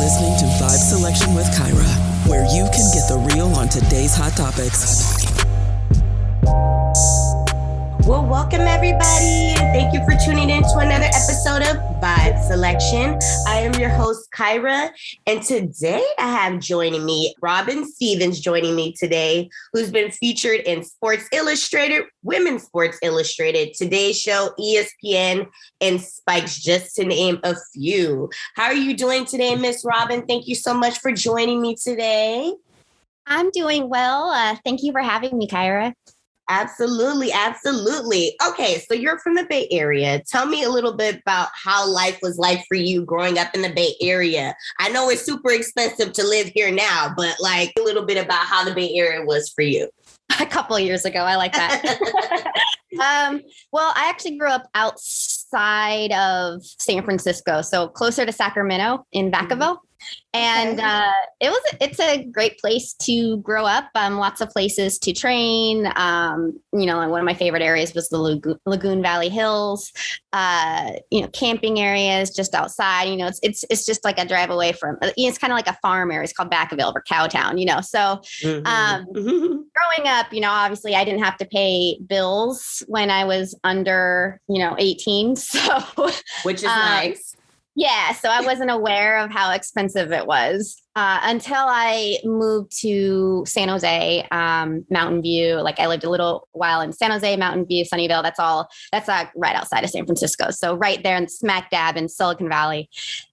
listening to Vibe Selection with Kyra, where you can get the real on today's hot topics. Well, welcome everybody, and thank you for tuning in to another episode of Vibe Selection. I am your host, Kyra, and today I have joining me, Robyn Stevens joining me today, who's been featured in Sports Illustrated, Women's Sports Illustrated, Today's Show, ESPN, and Spikes, just to name a few. How are you doing today, Miss Robyn? Thank you so much for joining me today. I'm doing well. Thank you for having me, Kyra. Absolutely. Okay, so you're from the Bay Area. Tell me a little bit about how life was like for you growing up in the Bay Area. I know it's super expensive to live here now, but like a little bit about how the Bay Area was for you. A couple of years ago. I like that. Well, I actually grew up outside of San Francisco, so closer to Sacramento in Vacaville. And it's a great place to grow up. Lots of places to train. And one of my favorite areas was the Lagoon Valley Hills. Camping areas just outside. It's just like a drive away from. It's kind of like a farm area. It's called Vacaville or Cowtown. So growing up, obviously I didn't have to pay bills when I was under 18. So which is nice. Yeah, so I wasn't aware of how expensive it was until I moved to San Jose, Mountain View. Like I lived a little while in San Jose, Mountain View, Sunnyvale. That's right outside of San Francisco. So right there in smack dab in Silicon Valley.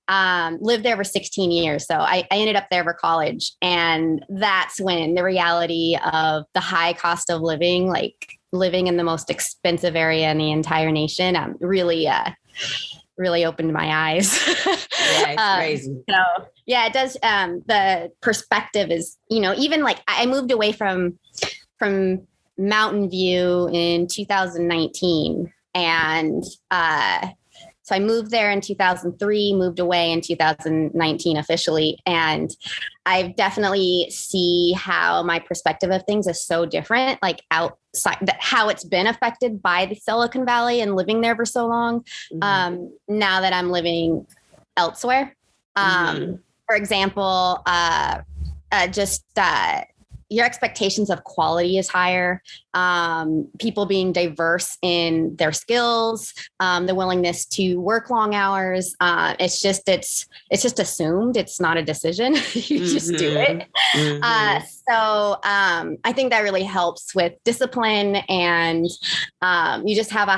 Lived there for 16 years. So I ended up there for college. And that's when the reality of the high cost of living, like living in the most expensive area in the entire nation, really opened my eyes. Yeah, it's crazy. So yeah, it does. The perspective is, even like I moved away from Mountain View in 2019. And so I moved there in 2003, moved away in 2019 officially. And I definitely see how my perspective of things is so different, like outside how it's been affected by the Silicon Valley and living there for so long. Now that I'm living elsewhere, for example, your expectations of quality is higher. People being diverse in their skills, the willingness to work long hours. It's just assumed. It's not a decision. You just do it. So I think that really helps with discipline, and you just have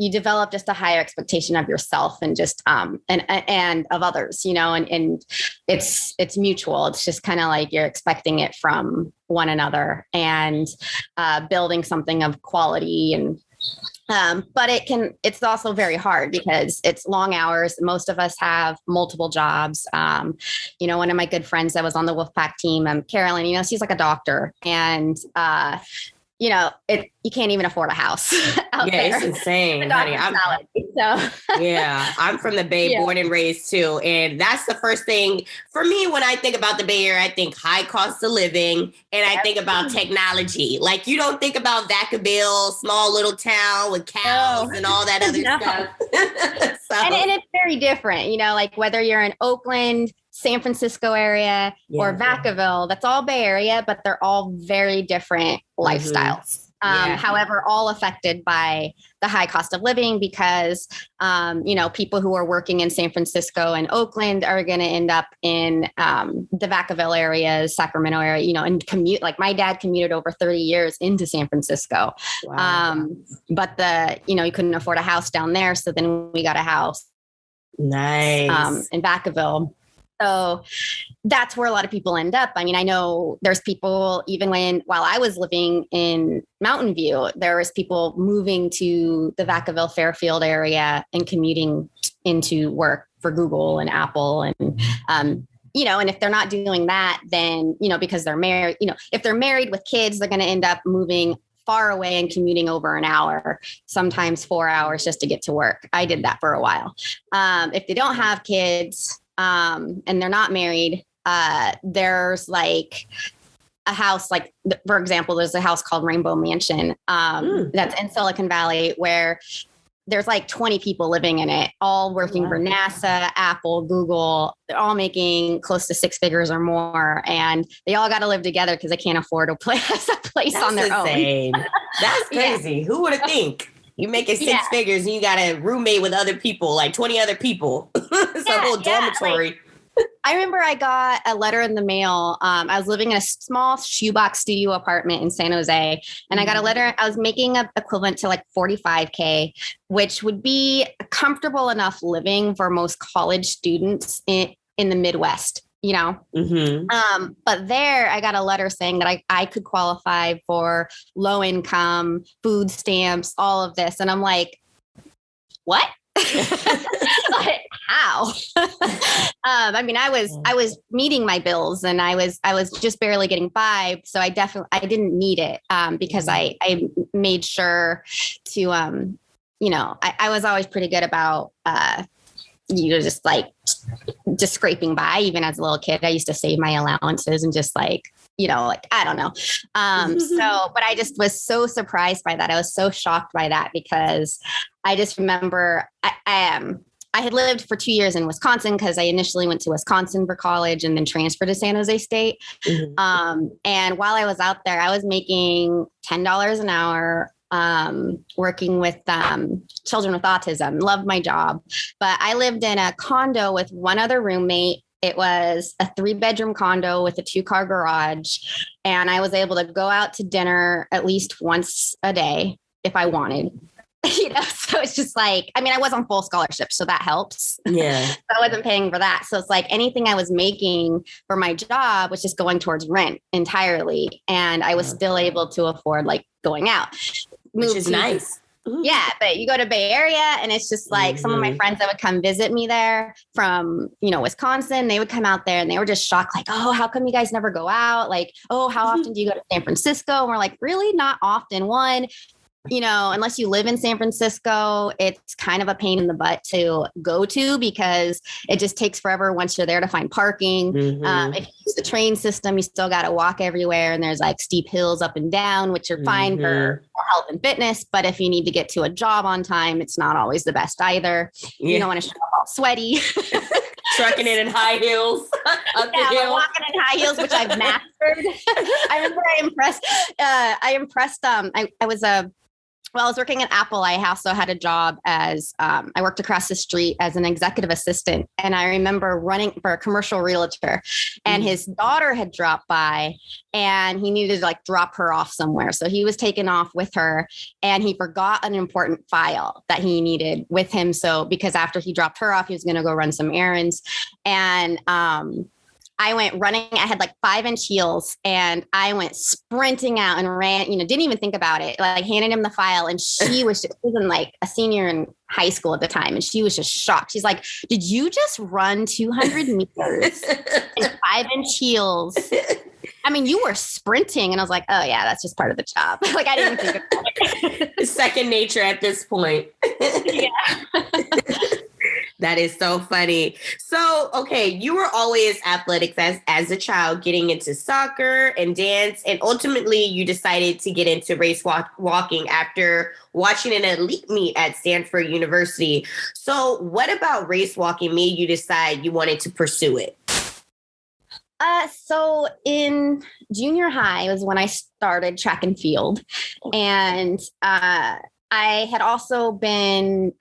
you develop just a higher expectation of yourself and just and of others, and it's mutual. It's just kind of like you're expecting it from one another and building something of quality. And but it's also very hard because it's long hours. Most of us have multiple jobs. One of my good friends that was on the Wolfpack team, Carolyn, she's like a doctor, and you can't even afford a house out there. It's insane, honey. I'm from the Bay, born and raised too. And that's the first thing for me when I think about the Bay Area. I think high cost of living, and I think about technology. Like you don't think about Vacaville, small little town with cows and all that other stuff. And it's very different, like whether you're in Oakland, San Francisco area, or Vacaville, that's all Bay Area, but they're all very different lifestyles. However, all affected by the high cost of living because, people who are working in San Francisco and Oakland are going to end up in the Vacaville area, Sacramento area, and commute. Like my dad commuted over 30 years into San Francisco. Wow. But you couldn't afford a house down there. So then we got a house. Nice. In Vacaville. So that's where a lot of people end up. I mean, I know there's people, even while I was living in Mountain View, there was people moving to the Vacaville Fairfield area and commuting into work for Google and Apple. And, and if they're not doing that, then, because they're married, if they're married with kids, they're going to end up moving far away and commuting over an hour, sometimes 4 hours just to get to work. I did that for a while. If they don't have kids, and they're not married, there's like a house, like for example, there's a house called Rainbow Mansion that's in Silicon Valley where there's like 20 people living in it, all working for NASA, Apple, Google. They're all making close to 6 figures or more. And they all got to live together because they can't afford a place on their own. That's crazy. Who would have think? You making 6 figures and you got a roommate with other people, like 20 other people. It's a whole dormitory. I remember I got a letter in the mail. I was living in a small shoebox studio apartment in San Jose, and I got a letter. I was making an equivalent to like $45K, which would be comfortable enough living for most college students in the Midwest, you know? Mm-hmm. But there I got a letter saying that I could qualify for low income, food stamps, all of this. And I'm like, what? Like, how? I mean, I was meeting my bills and I was just barely getting by. So I didn't need it because I made sure to, you know, I was always pretty good about, just scraping by. Even as a little kid, I used to save my allowances and just like, you know, like, I don't know. But I just was so surprised by that. I was so shocked by that because I just remember I had lived for 2 years in Wisconsin because I initially went to Wisconsin for college and then transferred to San Jose State. Mm-hmm. And while I was out there, I was making $10 an hour working with children with autism. Loved my job. But I lived in a condo with one other roommate. It was a 3-bedroom condo with a 2-car garage. And I was able to go out to dinner at least once a day if I wanted. You know, so it's just like, I mean, I was on full scholarship, so that helps. Yeah. So I wasn't paying for that. So it's like anything I was making for my job was just going towards rent entirely. And I was still able to afford like going out. Which is nice. Yeah, but you go to Bay Area and it's just like some of my friends that would come visit me there from, you know, Wisconsin, they would come out there and they were just shocked, like, oh, how come you guys never go out? Like, oh, how often do you go to San Francisco? And we're like, really? Not often. One, you know, unless you live in San Francisco, it's kind of a pain in the butt to go to because it just takes forever once you're there to find parking. Mm-hmm. If you use the train system, you still got to walk everywhere. And there's like steep hills up and down, which are fine for health and fitness. But if you need to get to a job on time, it's not always the best either. Yeah. You don't want to show up all sweaty. Trucking in high heels. Up the hill. Walking in high heels, which I've mastered. I remember I was working at Apple. I also had a job as, I worked across the street as an executive assistant. And I remember running for a commercial realtor and his daughter had dropped by and he needed to like drop her off somewhere. So he was taken off with her and he forgot an important file that he needed with him. So because after he dropped her off, he was going to go run some errands. And, I went running. I had like 5-inch heels and I went sprinting out and ran, you know, didn't even think about it. Like handed him the file and she was like a senior in high school at the time. And she was just shocked. She's like, did you just run 200 meters in 5-inch heels? I mean, you were sprinting. And I was like, oh yeah, that's just part of the job. Like I didn't even think about it. It's second nature at this point. Yeah. That is so funny. So, okay, you were always athletics as a child, getting into soccer and dance, and ultimately you decided to get into race walking after watching an elite meet at Stanford University. So what about race walking made you decide you wanted to pursue it? So in junior high was when I started track and field, and I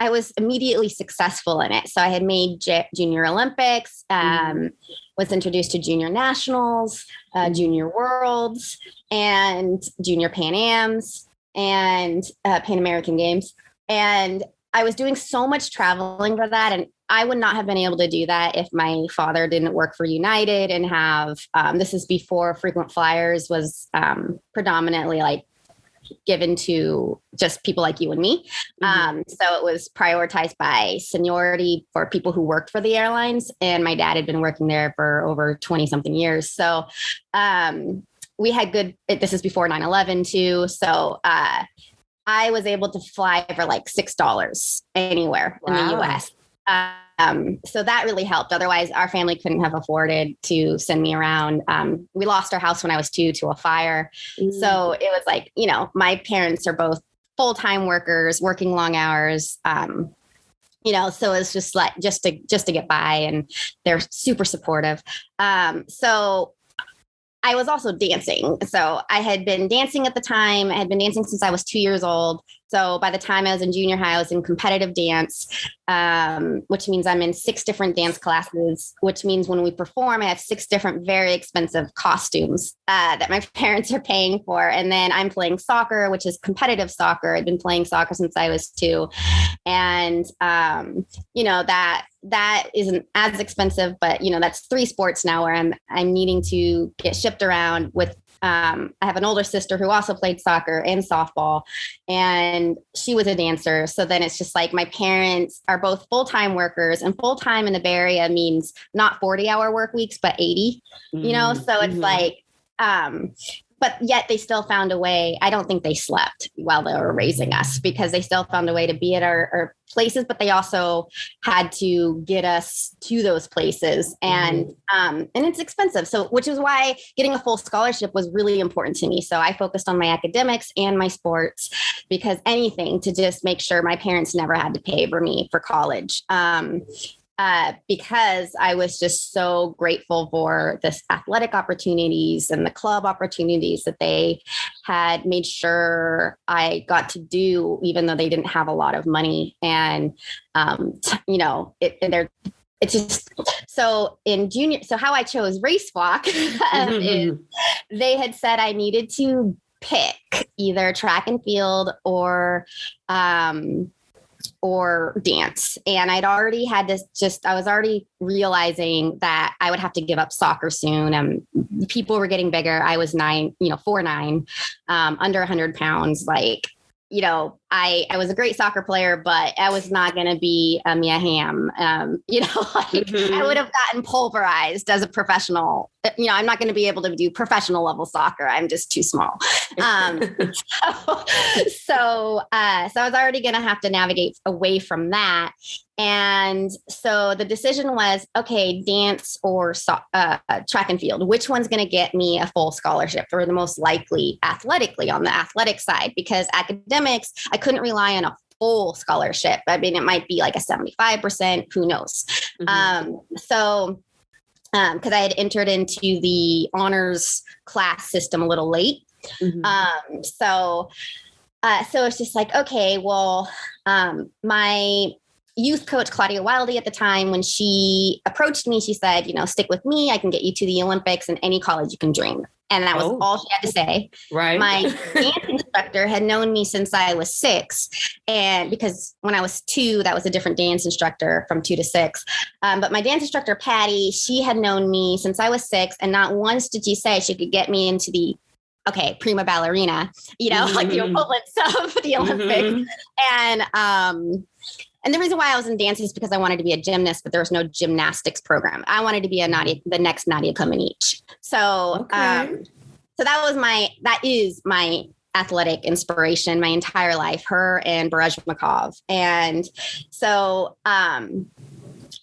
was immediately successful in it. So I had made junior Olympics, was introduced to junior nationals, junior worlds, and junior Pan Ams, and Pan American Games. And I was doing so much traveling for that. And I would not have been able to do that if my father didn't work for United and have, this is before frequent flyers was predominantly like given to just people like you and me. So it was prioritized by seniority for people who worked for the airlines. And my dad had been working there for over 20 something years. So we had this is before 9/11 too. So I was able to fly for like $6 anywhere in the US. So that really helped. Otherwise, our family couldn't have afforded to send me around. We lost our house when I was 2 to a fire. So it was like, you know, my parents are both full-time workers working long hours. So it's just like, just to get by, and they're super supportive. So I was also dancing. So I had been dancing at the time. I had been dancing since I was 2 years old. So by the time I was in junior high, I was in competitive dance, which means I'm in 6 different dance classes, which means when we perform, I have 6 different very expensive costumes that my parents are paying for. And then I'm playing soccer, which is competitive soccer. I've been playing soccer since I was 2. And, that isn't as expensive, but that's 3 sports now where I'm needing to get shipped around with. I have an older sister who also played soccer and softball, and she was a dancer. So then it's just like my parents are both full-time workers, and full-time in the Bay Area means not 40-hour work weeks, but 80, so it's like, but yet they still found a way. I don't think they slept while they were raising us, because they still found a way to be at our places, but they also had to get us to those places. And it's expensive. So, which is why getting a full scholarship was really important to me. So I focused on my academics and my sports, because anything to just make sure my parents never had to pay for me for college. Because I was just so grateful for this athletic opportunities and the club opportunities that they had made sure I got to do, even though they didn't have a lot of money. And, it's just so in junior. So how I chose race walk is they had said I needed to pick either track and field or dance. And I'd already had this I was already realizing that I would have to give up soccer soon. People were getting bigger. I was 4'9", under 100 pounds. Like, I was a great soccer player, but I was not going to be a Mia Hamm. I would have gotten pulverized as a professional. I'm not going to be able to do professional level soccer. I'm just too small. So I was already going to have to navigate away from that. And so the decision was, okay, dance or track and field, which one's going to get me a full scholarship, or the most likely athletically on the athletic side? Because academics, I couldn't rely on a full scholarship. I mean, it might be like a 75%, who knows? Because I had entered into the honors class system a little late. So it's just like, okay, well, my youth coach, Claudia Wildy, at the time, when she approached me, she said, stick with me. I can get you to the Olympics and any college you can dream. And that was all she had to say. Right. My dance instructor had known me since I was 6. And because when I was 2, that was a different dance instructor from 2 to 6. But my dance instructor, Patty, she had known me since I was 6. And not once did she say she could get me into the prima ballerina, like the equivalents of the Olympics. And the reason why I was in dance is because I wanted to be a gymnast, but there was no gymnastics program. I wanted to be the next Nadia Comaneci. So, so that is my athletic inspiration my entire life, her and Berezhmakov. And so,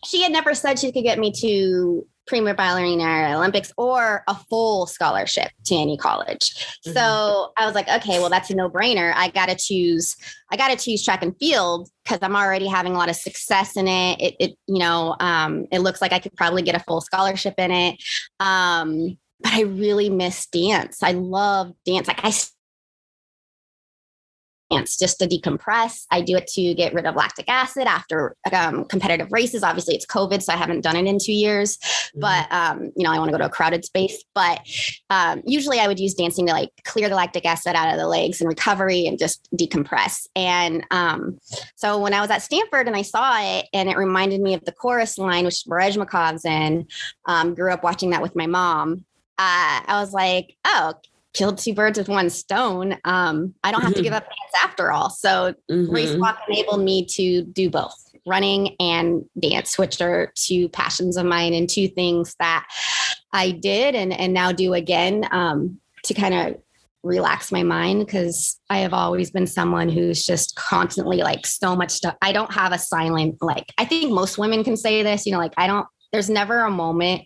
she had never said she could get me to prima ballerina Olympics or a full scholarship to any college. So I was like, okay, well, that's a no-brainer. I got to choose track and field because I'm already having a lot of success in it. It looks like I could probably get a full scholarship in it. But I really miss dance. I love dance. Like I dance just to decompress. I do it to get rid of lactic acid after competitive races. Obviously it's COVID, so I haven't done it in 2 years, but I want to go to a crowded space, but usually I would use dancing to like clear the lactic acid out of the legs and recovery and just decompress. And so when I was at Stanford and I saw it and it reminded me of the chorus line, which Berezhmakov's in, grew up watching that with my mom. I was like, oh, killed 2 birds with 1 stone. I don't have to give up dance after all. So race walk enabled me to do both running and dance, which are 2 passions of mine and 2 things that I did and now do again to kind of relax my mind, because I have always been someone who's just constantly like so much stuff. I don't have a silent, I think most women can say this, there's never a moment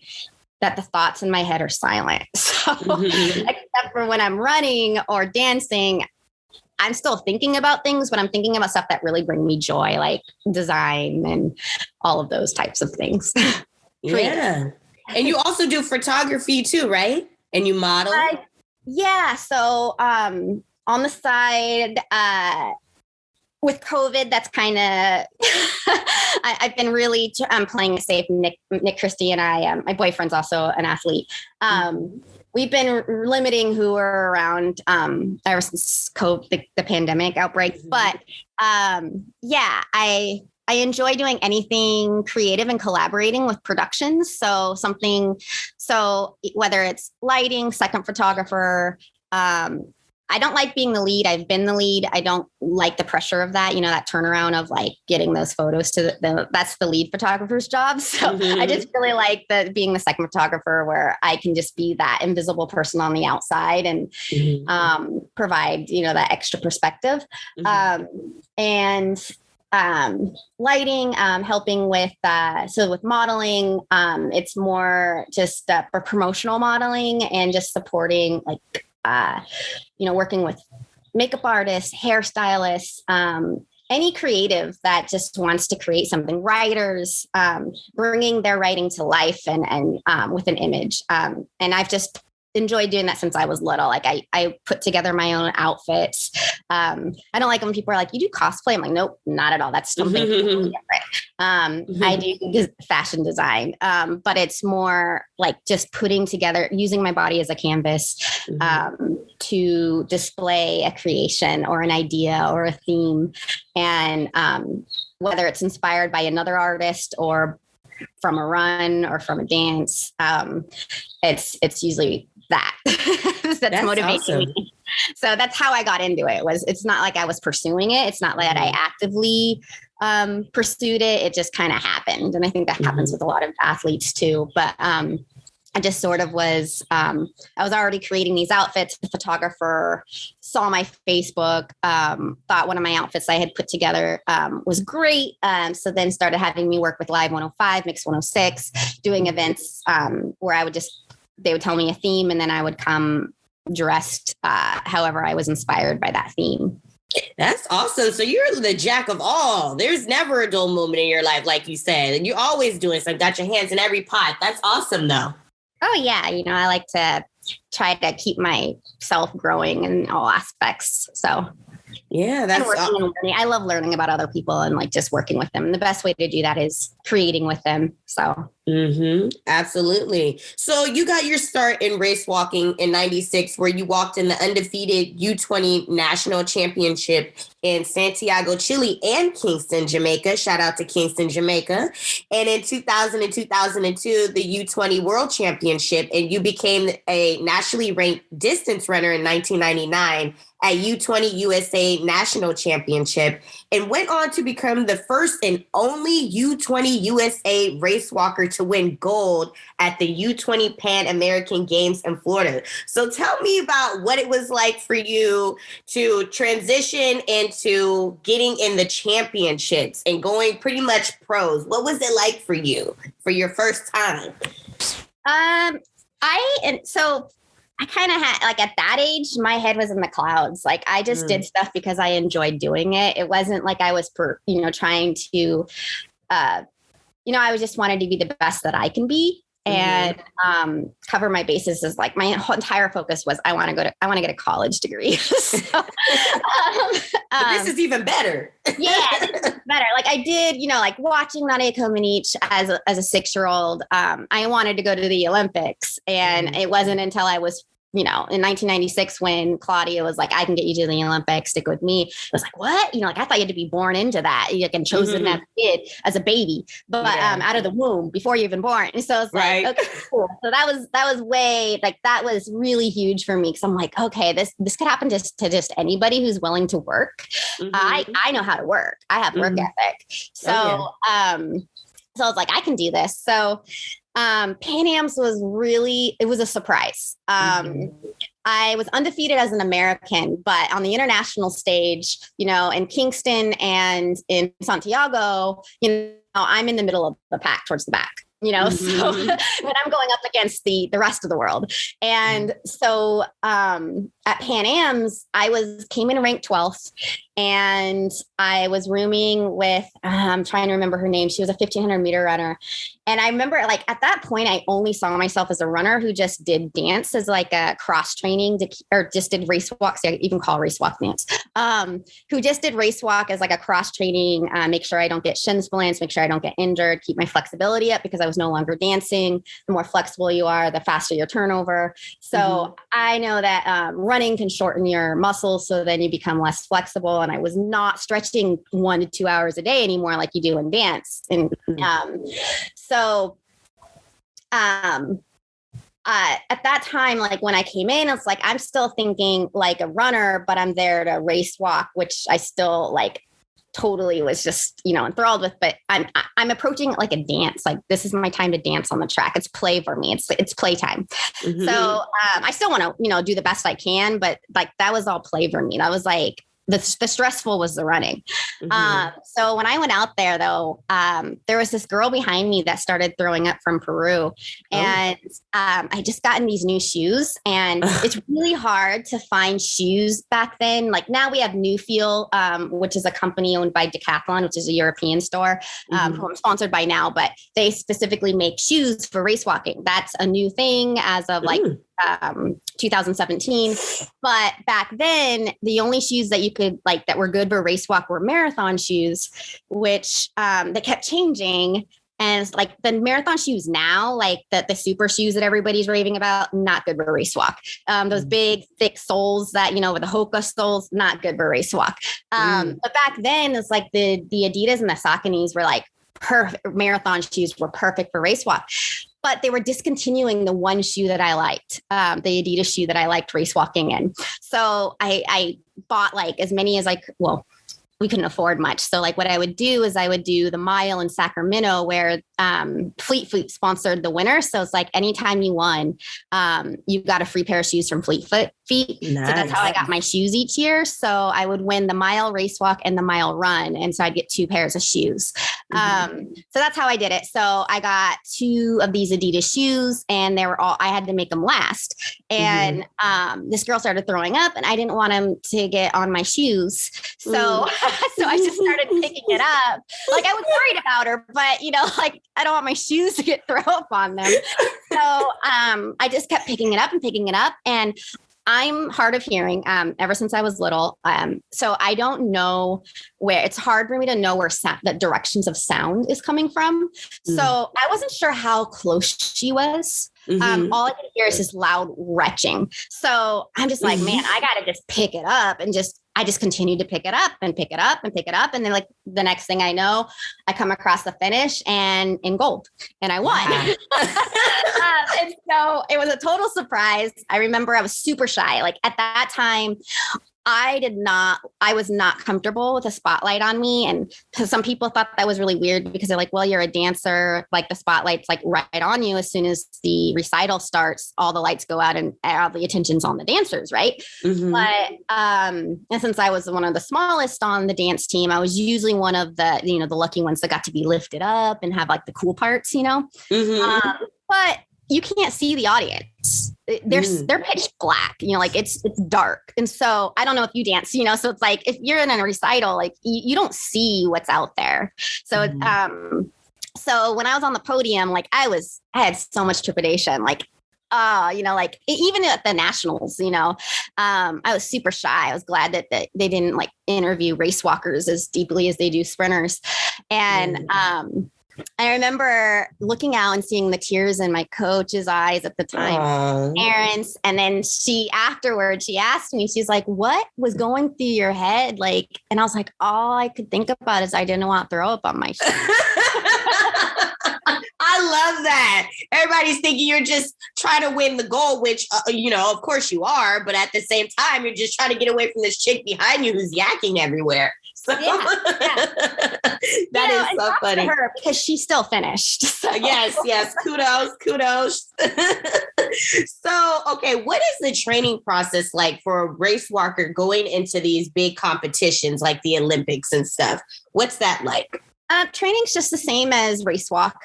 that the thoughts in my head are silent. So except for when I'm running or dancing, I'm still thinking about things, but I'm thinking about stuff that really bring me joy, like design and all of those types of things. Yeah. And you also do photography too, right? And you model? Yeah. So on the side, with COVID, that's kind of, I've been really playing it safe. Nick Christie and I, my boyfriend's also an athlete. We've been limiting who are around ever since COVID, the pandemic outbreak. But yeah, I enjoy doing anything creative and collaborating with productions. So whether it's lighting, second photographer, I don't like being the lead. I've been the lead. I don't like the pressure of that, that turnaround of like getting those photos to that's the lead photographer's job. So I just really like being the second photographer where I can just be that invisible person on the outside and provide, that extra perspective. And lighting, helping with, with modeling, it's more just for promotional modeling and just supporting working with makeup artists, hairstylists, any creative that just wants to create something, writers, bringing their writing to life and with an image. And I've just enjoyed doing that since I was little. Like I put together my own outfits. I don't like when people are like, you do cosplay. I'm like, nope, not at all. That's something completely different. I do fashion design, but it's more like just putting together, using my body as a canvas to display a creation or an idea or a theme. And whether it's inspired by another artist or from a run or from a dance, it's usually that that's motivating awesome. Me. So that's how I got into it. It's not like I was pursuing it. It's not like I actively pursued it. It just kind of happened. And I think that happens with a lot of athletes too. But I just sort of was, I was already creating these outfits. The photographer saw my Facebook, thought one of my outfits I had put together was great. So then started having me work with Live 105, Mix 106, doing events where they would tell me a theme and then I would come dressed however I was inspired by that theme. That's awesome. So you're the jack of all. There's never a dull moment in your life, like you said, and you're always doing something. Got your hands in every pot. That's awesome, though. Oh, yeah. I like to try to keep myself growing in all aspects. So, yeah, that's and learning. I love learning about other people and like just working with them. And the best way to do that is creating with them. So, absolutely. So you got your start in race walking in '96, where you walked in the undefeated U20 National Championship in Santiago, Chile, and Kingston, Jamaica. Shout out to Kingston, Jamaica. And in 2000 and 2002, the U20 World Championship, and you became a nationally ranked distance runner in 1999 at U20 USA National Championship, and went on to become the first and only U20 USA race walker to win gold at the U20 Pan American Games in Florida. So tell me about what it was like for you to transition into getting in the championships and going pretty much pros. What was it like for you for your first time? I kind of had, like, at that age, my head was in the clouds. Like, I just did stuff because I enjoyed doing it. It wasn't like I was, trying to, I just wanted to be the best that I can be and cover my bases. Is like my whole entire focus was I want to get a college degree. So, this is even better. Yeah, this is better. Like I did, like watching Nadia Comaneci as a 6-year-old. I wanted to go to the Olympics, and it wasn't until I was, in 1996 when Claudia was like, I can get you to the Olympics, stick with me. I was like, what? I thought you had to be born into that. You can chosen as a kid, as a baby, but out of the womb before you're even born. And so it's like, okay, cool. So that was way, like, that was really huge for me. Cause I'm like, okay, this could happen to just anybody who's willing to work. I know how to work. I have work ethic. So, so I was like, I can do this. So, Pan Am's it was a surprise. I was undefeated as an American, but on the international stage, in Kingston and in Santiago, I'm in the middle of the pack towards the back. So when I'm going up against the rest of the world. And so, at Pan Am's, came in ranked 12th, and I was rooming with, I'm trying to remember her name. She was a 1500 meter runner. And I remember like at that point, I only saw myself as a runner who just did dance as like a cross training or just did race walks. I even call race walk dance, who just did race walk as like a cross training, make sure I don't get shin splints, make sure I don't get injured, keep my flexibility up because I was no longer dancing. The more flexible you are, the faster your turnover. So I know that running can shorten your muscles. So then you become less flexible. And I was not stretching 1 to 2 hours a day anymore like you do in dance. And at that time, like when I came in, it's like I'm still thinking like a runner, but I'm there to race walk, which I still like totally was just, enthralled with. But I'm approaching it like a dance. Like this is my time to dance on the track. It's play for me. It's playtime. So I still want to, do the best I can, but like that was all play for me. That was like the stressful was the running. So when I went out there though, there was this girl behind me that started throwing up from Peru. And I just gotten these new shoes, and it's really hard to find shoes back then. Like now we have New Feel, which is a company owned by Decathlon, which is a European store, who I'm sponsored by now, but they specifically make shoes for race walking. That's a new thing as of like 2017. But back then, the only shoes that you could like that were good for race walk were marathon shoes, which they kept changing. And it's like the marathon shoes now, like the super shoes that everybody's raving about, not good for race walk. Those big, thick soles that, with the Hoka soles, not good for race walk. But back then, it's like the Adidas and the Sauconys were like perfect. Marathon shoes were perfect for race walk. But they were discontinuing the one shoe that I liked, the Adidas shoe that I liked race walking in. So I bought like as many as we couldn't afford much. So like what I would do is I would do the mile in Sacramento where Fleet Feet sponsored the winner. So it's like anytime you won, you got a free pair of shoes from Fleet Feet. Nice. So that's how I got my shoes each year. So I would win the mile race walk and the mile run. And so I'd get 2 pairs of shoes. So that's how I did it. So I got 2 of these Adidas shoes, and they were I had to make them last. And this girl started throwing up, and I didn't want them to get on my shoes. So I just started picking it up. Like I was worried about her, but like I don't want my shoes to get throw up on them. So I just kept picking it up. And I'm hard of hearing ever since I was little. So I don't know where, it's hard for me to know where the directions of sound is coming from. So I wasn't sure how close she was. All I could hear is this loud retching. So I'm just like, man, I got to just pick it up, and I just continued to pick it up and pick it up and pick it up. And then like the next thing I know, I come across the finish and in gold, and I won. And so it was a total surprise. I remember I was super shy. Like at that time, I was not comfortable with a spotlight on me. And some people thought that was really weird because they're like, well, you're a dancer. Like the spotlight's like right on you. As soon as the recital starts, all the lights go out and all the attention's on the dancers. Right. But, and since I was one of the smallest on the dance team, I was usually one of the, the lucky ones that got to be lifted up and have like the cool parts, but you can't see the audience. They're pitch black, like it's dark. And so I don't know if you dance, so it's like, if you're in a recital, like you don't see what's out there. So, so when I was on the podium, like I had so much trepidation, like, like even at the nationals, I was super shy. I was glad that they didn't like interview race walkers as deeply as they do sprinters. And, I remember looking out and seeing the tears in my coach's eyes at the time, Aaron's. And then afterwards, she asked me, she's like, what was going through your head? Like, and I was like, all I could think about is I didn't want to throw up on my shoes. I love that. Everybody's thinking you're just trying to win the goal, which, of course you are. But at the same time, you're just trying to get away from this chick behind you who's yakking everywhere. So that is so funny. Her because she still finished. So. Yes. Kudos. So, okay. What is the training process like for a race walker going into these big competitions like the Olympics and stuff? What's that like? Training's just the same as race walk.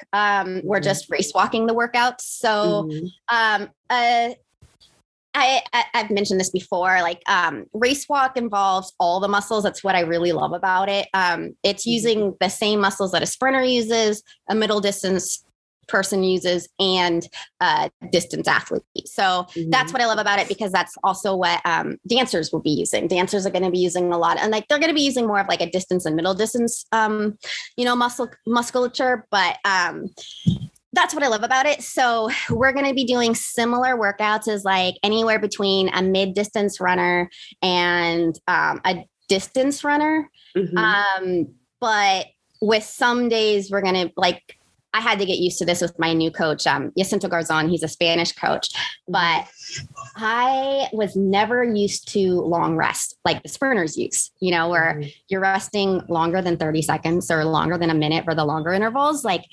We're just race walking the workouts. So I've mentioned this before, like race walk involves all the muscles. That's what I really love about it. It's using the same muscles that a sprinter uses, a middle distance person uses, and a distance athlete. So that's what I love about it, because that's also what dancers will be using. Dancers are going to be using a lot, and like they're going to be using more of like a distance and middle distance, musculature. But that's what I love about it. So we're going to be doing similar workouts as like anywhere between a mid-distance runner and a distance runner. But with some days we're going to like, I had to get used to this with my new coach, Jacinto Garzon. He's a Spanish coach, but I was never used to long rest like the sprinters use, where you're resting longer than 30 seconds or longer than a minute for the longer intervals. Like,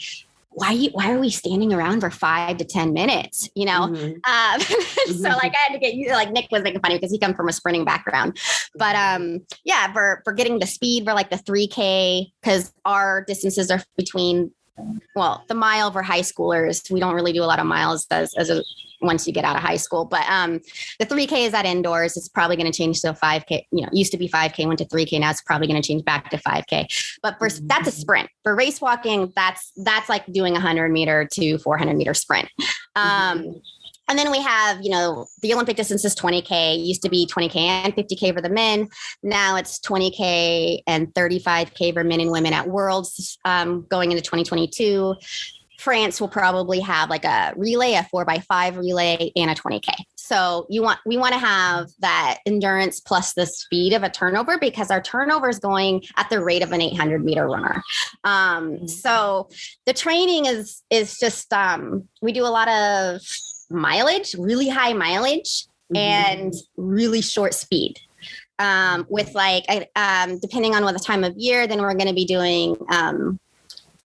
why are we standing around for 5 to 10 minutes? So like I had to get used, like Nick was making fun of me because he comes from a sprinting background, but for getting the speed for like the 3K, because our distances are between, the mile for high schoolers. We don't really do a lot of miles once you get out of high school, but the 3K is at indoors. It's probably going to change to a 5K, used to be 5K, went to 3K. Now it's probably going to change back to 5K, but that's a sprint. For race walking, that's like doing 100 meter to 400 meter sprint. And then we have, the Olympic distance is 20K, used to be 20K and 50K for the men. Now it's 20K and 35K for men and women at Worlds going into 2022. France will probably have like a relay, a 4x5 relay, and a 20K. So we want to have that endurance plus the speed of a turnover, because our turnover is going at the rate of an 800 meter runner. So the training is just, we do a lot of mileage, really high mileage, and really short speed. With like, depending on what the time of year, then we're going to be doing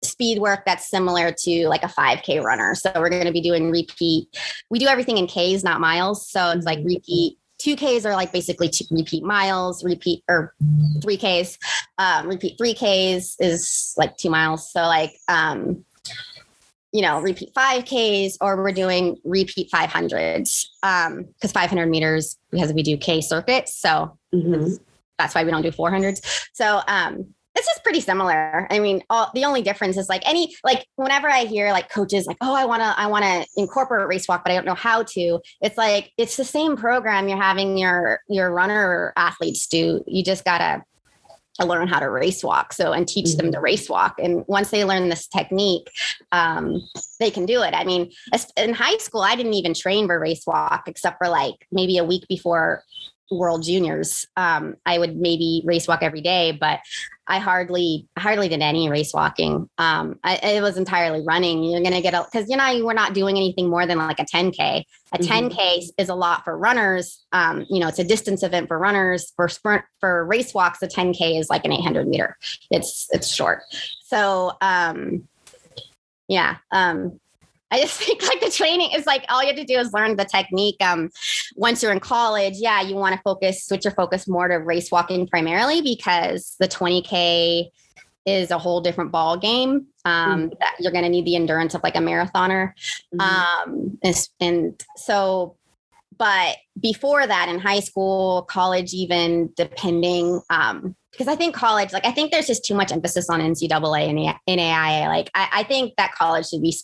speed work that's similar to like a 5K runner. So we're going to be doing repeat. We do everything in Ks, not miles. So it's like repeat. 2Ks are like basically repeat miles, repeat, or 3Ks. Repeat 3Ks is like 2 miles. So like, repeat 5Ks, or we're doing repeat 500s, because 500 meters, because we do K circuits. So that's why we don't do 400s. So it's just pretty similar. I mean, the only difference is like whenever I hear like coaches like, oh, I want to incorporate race walk, but I don't know how to. It's like, it's the same program you're having your runner athletes do. You just gotta learn how to race walk. So, and teach them to race walk. And once they learn this technique, they can do it. I mean, in high school, I didn't even train for race walk except for like maybe a week before World Juniors. I would maybe race walk every day, but I hardly did any race walking. It was entirely running. You're going to get because we're not doing anything more than like a 10K. A 10K is a lot for runners. It's a distance event for runners. For race walks, a 10K is like an 800 meter. It's short. So I just think like the training is like, all you have to do is learn the technique. Once you're in college, you want to switch your focus more to race walking primarily, because the 20K is a whole different ball game. That you're going to need the endurance of like a marathoner. And so, but before that, in high school, college, even depending, because I think college, I think there's just too much emphasis on NCAA and NAIA. Like, I think that college should be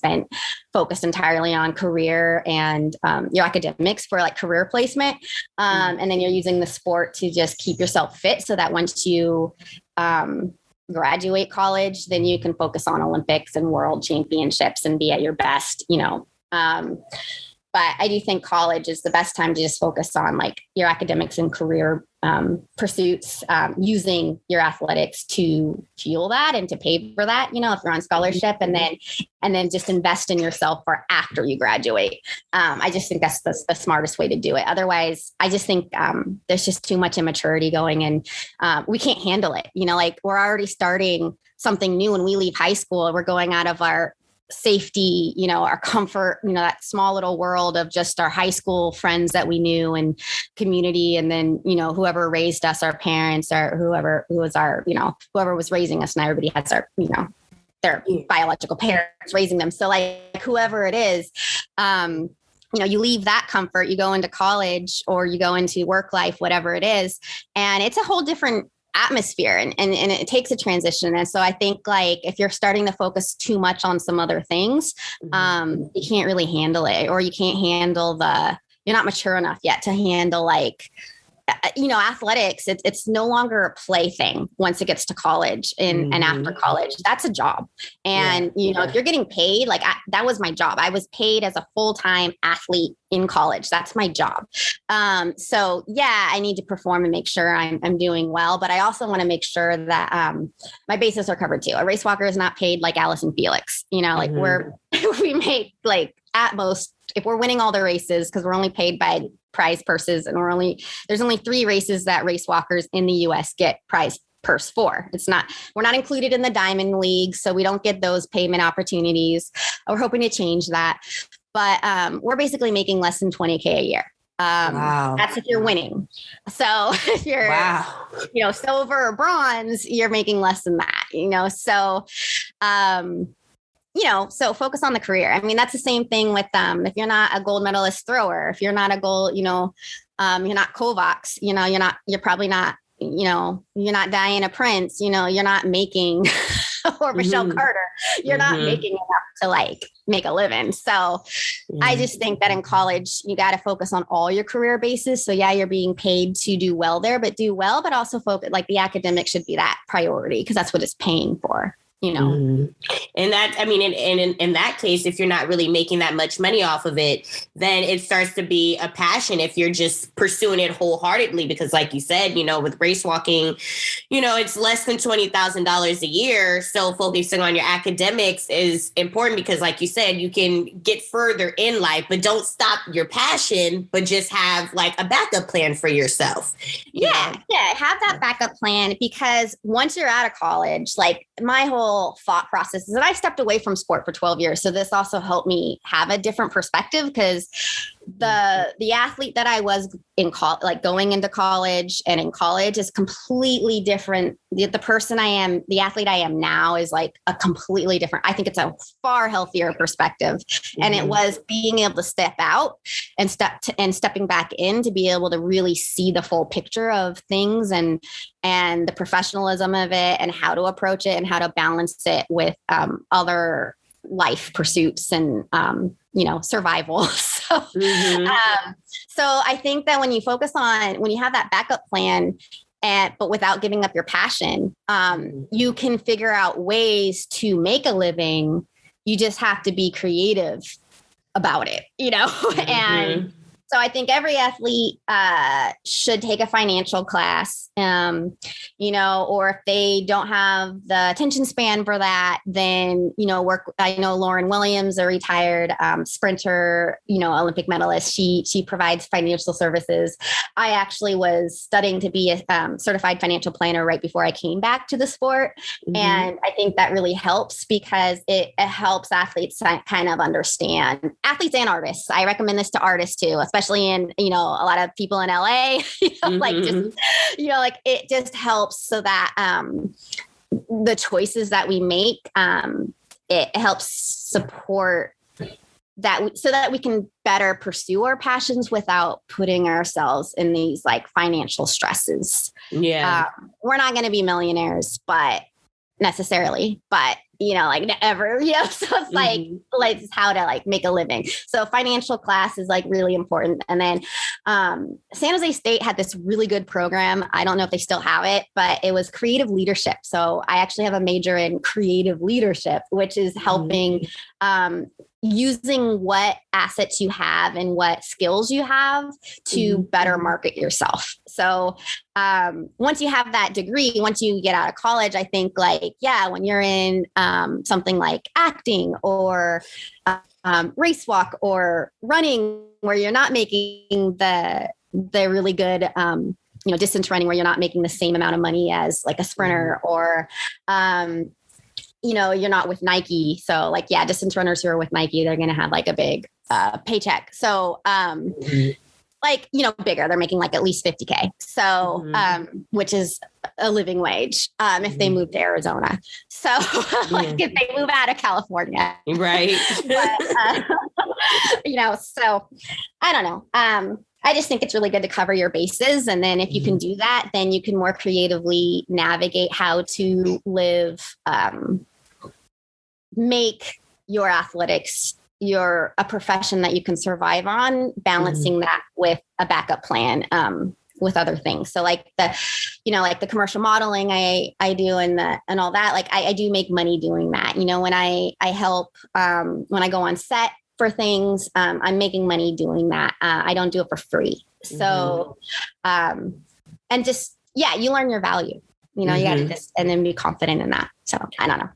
focused entirely on career and your academics for like career placement. And then you're using the sport to just keep yourself fit, so that once you graduate college, then you can focus on Olympics and World Championships and be at your best, But I do think college is the best time to just focus on like your academics and career pursuits, using your athletics to fuel that and to pay for that, if you're on scholarship, and then just invest in yourself for after you graduate. I just think that's the smartest way to do it. Otherwise, I just think there's just too much immaturity going, and we can't handle it. Like, we're already starting something new when we leave high school. We're going out of our safety, our comfort, that small little world of just our high school friends that we knew and community. And then, whoever raised us, our parents, or whoever was raising us, and everybody has our, their biological parents raising them. So like whoever it is, you leave that comfort, you go into college or you go into work life, whatever it is. And it's a whole different atmosphere and it takes a transition. And so I think like if you're starting to focus too much on some other things, you can't really handle it, or you can't handle you're not mature enough yet to handle like, athletics, it's no longer a play thing once it gets to college and after college, that's a job. And, if you're getting paid, like that was my job. I was paid as a full-time athlete in college. That's my job. So yeah, I need to perform and make sure I'm doing well, but I also want to make sure that my bases are covered too. A race walker is not paid like Allison Felix, like we make like at most, if we're winning all the races, because we're only paid by prize purses and there's only 3 races that race walkers in the US get prize purse for. We're not included in the Diamond League, so we don't get those payment opportunities. We're hoping to change that. But we're basically making less than 20K a year. Wow. That's if you're winning. So if you're, silver or bronze, you're making less than that, so, so focus on the career. I mean, that's the same thing with if you're not a gold medalist thrower, if you're not a gold, you're not Kovacs, you're probably not, you're not Diana Prince, you're not making or Michelle Carter, you're not making enough to like make a living. So I just think that in college, you got to focus on all your career bases. So yeah, you're being paid to do well there, but also focus, like the academic should be that priority because that's what it's paying for. And that, I mean, in that case, if you're not really making that much money off of it, then it starts to be a passion if you're just pursuing it wholeheartedly. Because like you said, with race walking, it's less than $20,000 a year. So focusing on your academics is important because like you said, you can get further in life, but don't stop your passion, but just have like a backup plan for yourself. Yeah. Have that backup plan because once you're out of college, like my whole thought process is that I stepped away from sport for 12 years. So this also helped me have a different perspective because the athlete that I was in like going into college and in college is completely different. The person I am, the athlete I am now is like a completely different. I think it's a far healthier perspective. And it was being able to step out and stepping back in to be able to really see the full picture of things and the professionalism of it and how to approach it and how to balance it with other life pursuits and survival. So I think that when you have that backup plan, but without giving up your passion, you can figure out ways to make a living. You just have to be creative about it, and so I think every athlete should take a financial class, or if they don't have the attention span for that, then, work. I know Lauren Williams, a retired sprinter, Olympic medalist. She provides financial services. I actually was studying to be a certified financial planner right before I came back to the sport. And I think that really helps because it helps athletes kind of understand, athletes and artists. I recommend this to artists too, especially in, a lot of people in LA, it just helps so that the choices that we make, it helps support that so that we can better pursue our passions without putting ourselves in these like financial stresses. Yeah. We're not going to be millionaires, but necessarily, but ever, so it's like how to like make a living. So financial class is like really important. And then San Jose State had this really good program. I don't know if they still have it, but it was creative leadership. So I actually have a major in creative leadership, which is helping using what assets you have and what skills you have to better market yourself. So once you have that degree, once you get out of college, I think when you're in something like acting or race walk or running, where you're not making the really good, distance running, where you're not making the same amount of money as like a sprinter or, you're not with Nike. So distance runners who are with Nike, they're going to have like a big paycheck. So bigger, they're making like at least 50K. So, which is a living wage if they move to Arizona. So if they move out of California. Right. So I don't know. I just think it's really good to cover your bases. And then if you can do that, then you can more creatively navigate how to live, make your athletics a profession that you can survive on, balancing that with a backup plan, with other things. So like the commercial modeling I do and all that, like I do make money doing that. When I help, when I go on set for things, I'm making money doing that. I don't do it for free. So, and just, you learn your value, you got to just, and then be confident in that. So I don't know.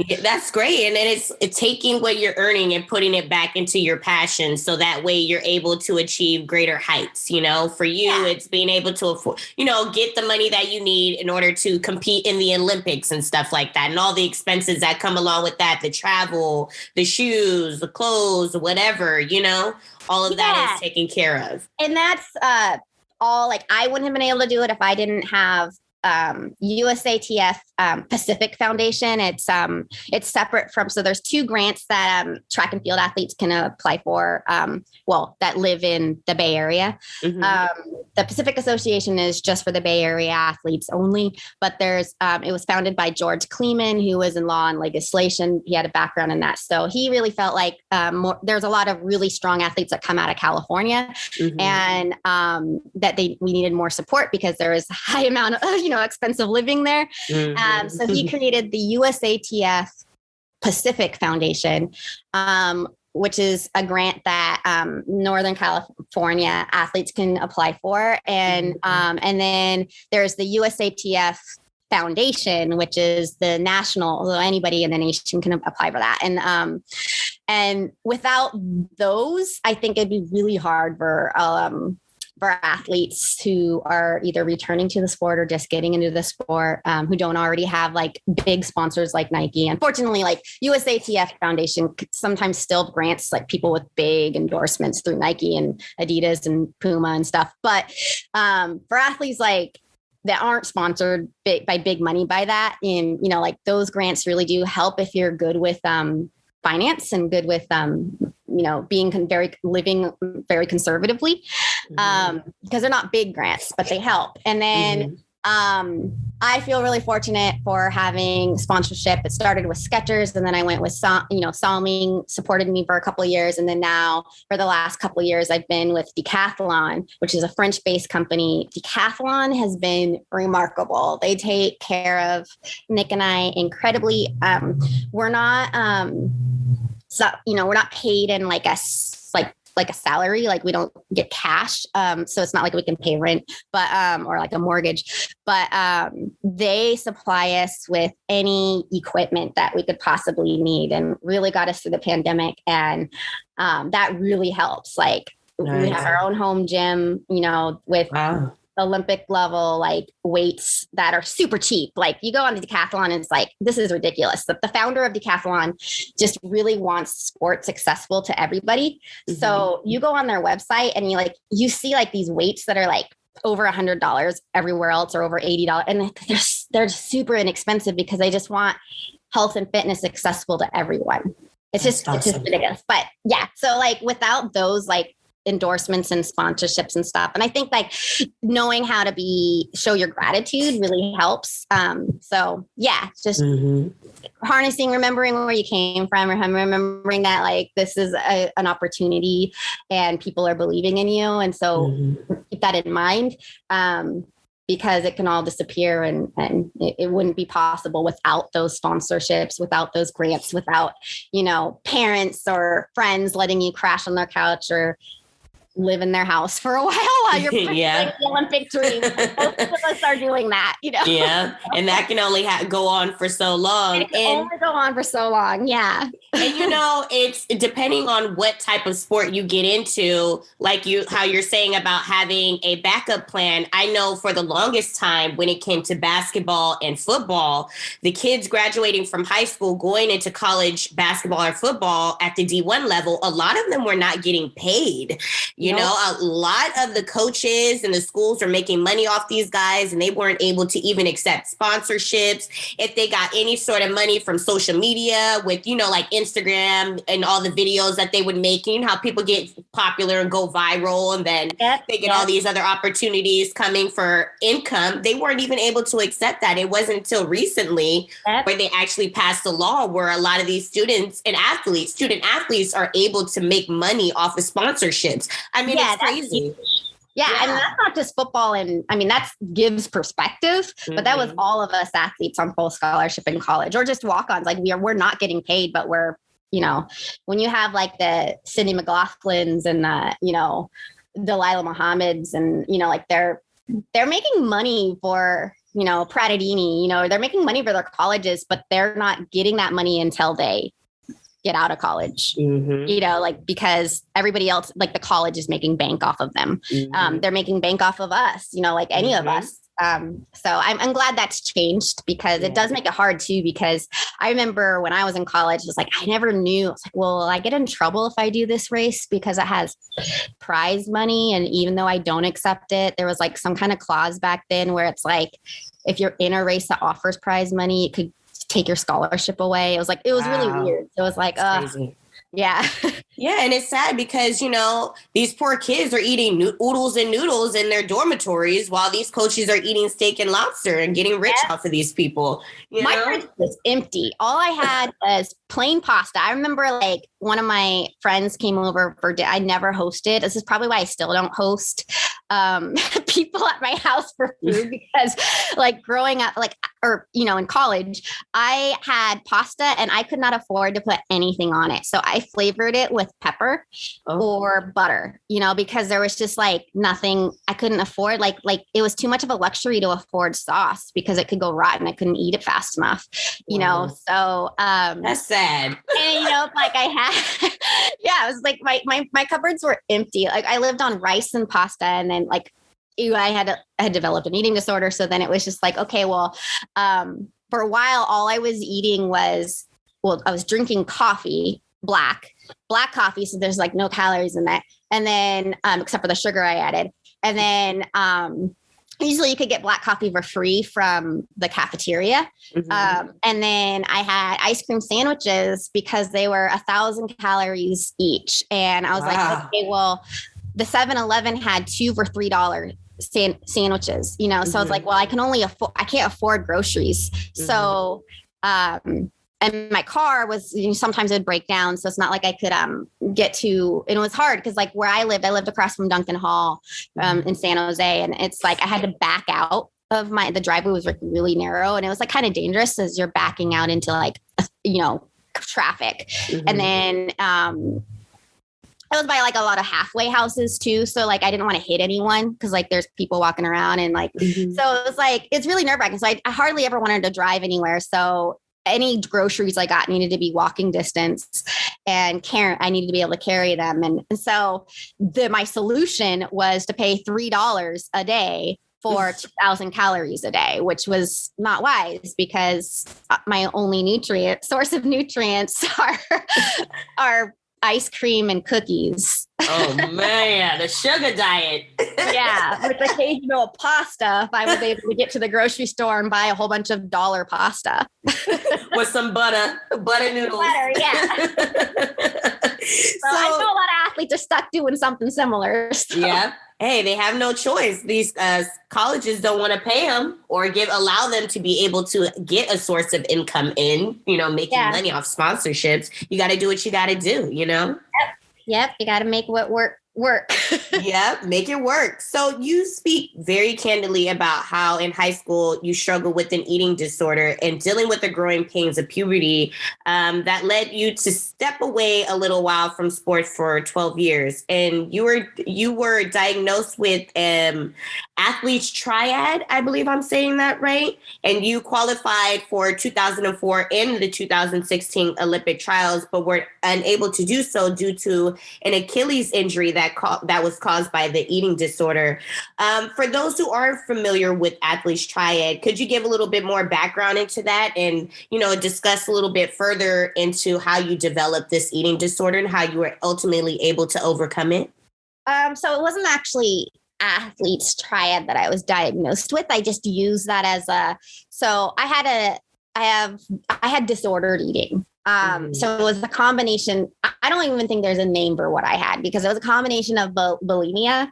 Yeah, that's great. And then it's taking what you're earning and putting it back into your passion. So that way you're able to achieve greater heights. For you, it's being able to afford, get the money that you need in order to compete in the Olympics and stuff like that. And all the expenses that come along with that, the travel, the shoes, the clothes, whatever, all of that is taken care of. And that's all, like, I wouldn't have been able to do it if I didn't have USATF Pacific Foundation. It's separate from, so there's two grants that track and field athletes can apply for, that live in the Bay Area. The Pacific Association is just for the Bay Area athletes only, but there's it was founded by George Kleeman, who was in law and legislation. He had a background in that. So he really felt like there's a lot of really strong athletes that come out of California, and that we needed more support because there is a high amount of expensive living there. So he created the USATF Pacific Foundation, which is a grant that Northern California athletes can apply for. And then there's the USATF Foundation, which is the national, although anybody in the nation can apply for that. And without those, I think it'd be really hard for athletes who are either returning to the sport or just getting into the sport, who don't already have like big sponsors like Nike. Unfortunately, like USATF Foundation sometimes still grants like people with big endorsements through Nike and Adidas and Puma and stuff. But for athletes like that aren't sponsored by big money by that, and like those grants really do help if you're good with finance and good with living very conservatively, because they're not big grants, but they help. And then I feel really fortunate for having sponsorship. It started with Skechers, and then I went with Salming supported me for a couple of years, and then now for the last couple of years I've been with Decathlon, which is a French-based company. Decathlon has been remarkable. They take care of Nick and I incredibly. We're not we're not paid in like a salary, like we don't get cash. So it's not like we can pay rent, but, or like a mortgage, but, they supply us with any equipment that we could possibly need, and really got us through the pandemic. And, that really helps. Like we have our own home gym, with Olympic level, like weights that are super cheap. Like you go on to Decathlon and it's like, this is ridiculous. But the founder of Decathlon just really wants sports accessible to everybody. So you go on their website and you see like these weights that are like over $100 everywhere else, or over $80. And they're super inexpensive because they just want health and fitness accessible to everyone. It's just ridiculous. But yeah, so like without those like endorsements and sponsorships and stuff. And I think like knowing how to show your gratitude really helps. So yeah, just harnessing, remembering where you came from, remembering that like this is an opportunity and people are believing in you. And so keep that in mind, because it can all disappear, and it wouldn't be possible without those sponsorships, without those grants, without, parents or friends letting you crash on their couch or live in their house for a while you're pursuing the Olympic dream. Most of us are doing that, Yeah. And that can only go on for so long. It can only go on for so long. Yeah. And it's depending on what type of sport you get into, like how you're saying about having a backup plan. I know for the longest time when it came to basketball and football, the kids graduating from high school, going into college basketball or football at the D1 level, a lot of them were not getting paid. You know, a lot of the coaches and the schools are making money off these guys, and they weren't able to even accept sponsorships. If they got any sort of money from social media with, you know, like Instagram and all the videos that they would make, you know how people get popular and go viral, and then they get all these other opportunities coming for income. They weren't even able to accept that. It wasn't until recently where they actually passed a law where a lot of these student athletes are able to make money off of sponsorships. I mean, it's crazy. Yeah, I mean, that's not just football. And I mean, that gives perspective, but that was all of us athletes on full scholarship in college, or just walk-ons. Like we're not getting paid, but we're, you know, when you have like the Sydney McLaughlins and you know, Delilah Muhammad's, and, you know, like they're making money for, you know, Pratadini, you know, they're making money for their colleges, but they're not getting that money until they get out of college, you know, like, because everybody else, like the college is making bank off of them. They're making bank off of us, you know, like any of us. So I'm glad that's changed, because it does make it hard too, because I remember when I was in college, it was like, I never knew. It's like, well, will I get in trouble if I do this race because it has prize money? And even though I don't accept it, there was like some kind of clause back then where it's like, if you're in a race that offers prize money, it could take your scholarship away. It was really weird. So it was like, yeah. Yeah. And it's sad because, you know, these poor kids are eating oodles and noodles in their dormitories while these coaches are eating steak and lobster and getting rich off of these people. My fridge was empty. All I had was plain pasta. I remember like one of my friends came over for I never hosted. This is probably why I still don't host people at my house for food, because like growing up, like, or, you know, in college, I had pasta and I could not afford to put anything on it. So I flavored it with pepper or butter, you know, because there was just like nothing I couldn't afford. Like it was too much of a luxury to afford sauce because it could go rotten. I couldn't eat it fast enough, you know? So, that's sad. And, you know, like I had, it was like my cupboards were empty. Like I lived on rice and pasta, and then like I had developed an eating disorder. So then it was just like, okay, well, for a while, all I was eating was, I was drinking coffee, black coffee. So there's like no calories in that. And then, except for the sugar I added. And then, usually you could get black coffee for free from the cafeteria. And then I had ice cream sandwiches because they were 1,000 calories each. And I was like, okay, well, the 7-Eleven had 2 for $3 sandwiches, you know? So it's like, well, I can't afford groceries. So, and my car was, you know, sometimes it would break down. So it's not like I could get to, and it was hard because like where I lived across from Duncan Hall in San Jose. And it's like, I had to back out of the driveway was like really narrow, and it was like kind of dangerous as you're backing out into like, you know, traffic. And then, I was by like a lot of halfway houses too. So like, I didn't want to hit anyone because like there's people walking around and like, so it was like, it's really nerve wracking. So I hardly ever wanted to drive anywhere. So any groceries I got needed to be walking distance, and I needed to be able to carry them. And so my solution was to pay $3 a day for 2,000 calories a day, which was not wise because my only source of nutrients are ice cream and cookies. Oh man, the sugar diet. Yeah, with occasional pasta if I was able to get to the grocery store and buy a whole bunch of dollar pasta. With some butter noodles. Butter, yeah. So I know a lot of athletes are stuck doing something similar. So. Yeah. Hey, they have no choice. These colleges don't want to pay them or allow them to be able to get a source of income in, you know, making money off sponsorships. You got to do what you got to do, you know? Yep. You got to make what work. Yeah, make it work. So you speak very candidly about how in high school you struggled with an eating disorder and dealing with the growing pains of puberty that led you to step away a little while from sports for 12 years. And you were diagnosed with athletes triad, I believe I'm saying that right. And you qualified for 2004 in the 2016 Olympic trials, but were unable to do so due to an Achilles injury that was caused by the eating disorder. For those who aren't familiar with athletes triad, could you give a little bit more background into that and, you know, discuss a little bit further into how you developed this eating disorder and how you were ultimately able to overcome it? So it wasn't actually athletes triad that I was diagnosed with. I just used that as I had disordered eating. So it was a combination. I don't even think there's a name for what I had, because it was a combination of bulimia,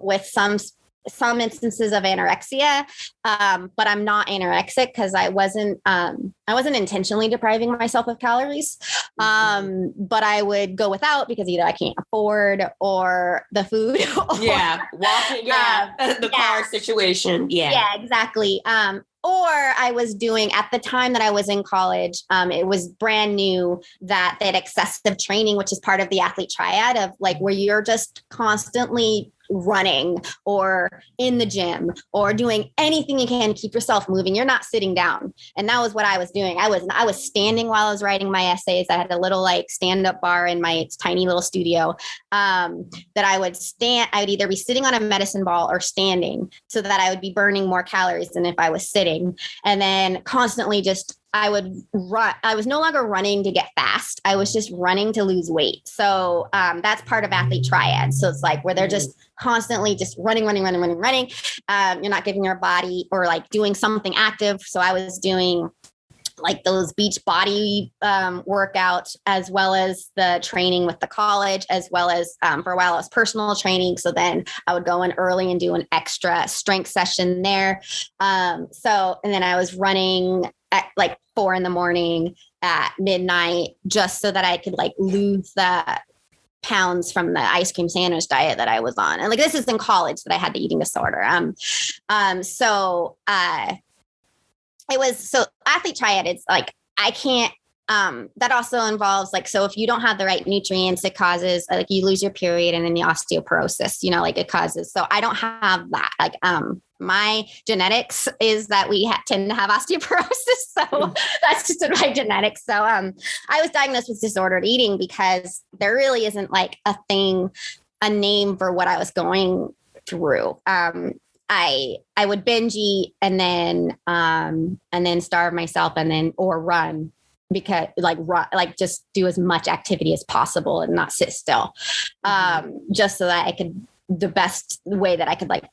with some instances of anorexia. But I'm not anorexic because I wasn't intentionally depriving myself of calories. But I would go without because either I can't afford or the food. Walking. The car situation. Yeah, exactly. Or I was doing, at the time that I was in college, it was brand new that they had excessive training, which is part of the athlete triad of like where you're just constantly running or in the gym or doing anything you can to keep yourself moving. You're not sitting down. And that was what I was doing. I was standing while I was writing my essays. I had a little like stand-up bar in my tiny little studio, that I would either be sitting on a medicine ball or standing, so that I would be burning more calories than if I was sitting. And then constantly I would run. I was no longer running to get fast. I was just running to lose weight. So that's part of athlete triad. So it's like where they're just constantly just running. You're not giving your body or like doing something active. So I was doing like those beach body workouts, as well as the training with the college, as well as for a while I was personal training. So then I would go in early and do an extra strength session there. And then I was running at like 4 a.m. at midnight, just so that I could like lose the pounds from the ice cream sandwich diet that I was on. And like, this is in college that I had the eating disorder. So athlete triad, it's like, I can't, that also involves like, so if you don't have the right nutrients, it causes like you lose your period and then the osteoporosis, like it causes. So I don't have that. Like, my genetics is that we tend to have osteoporosis. So that's just in my genetics. So I was diagnosed with disordered eating because there really isn't like a name for what I was going through. I would binge eat and then starve myself or run, because just do as much activity as possible and not sit still, just so that I could, the best way that I could like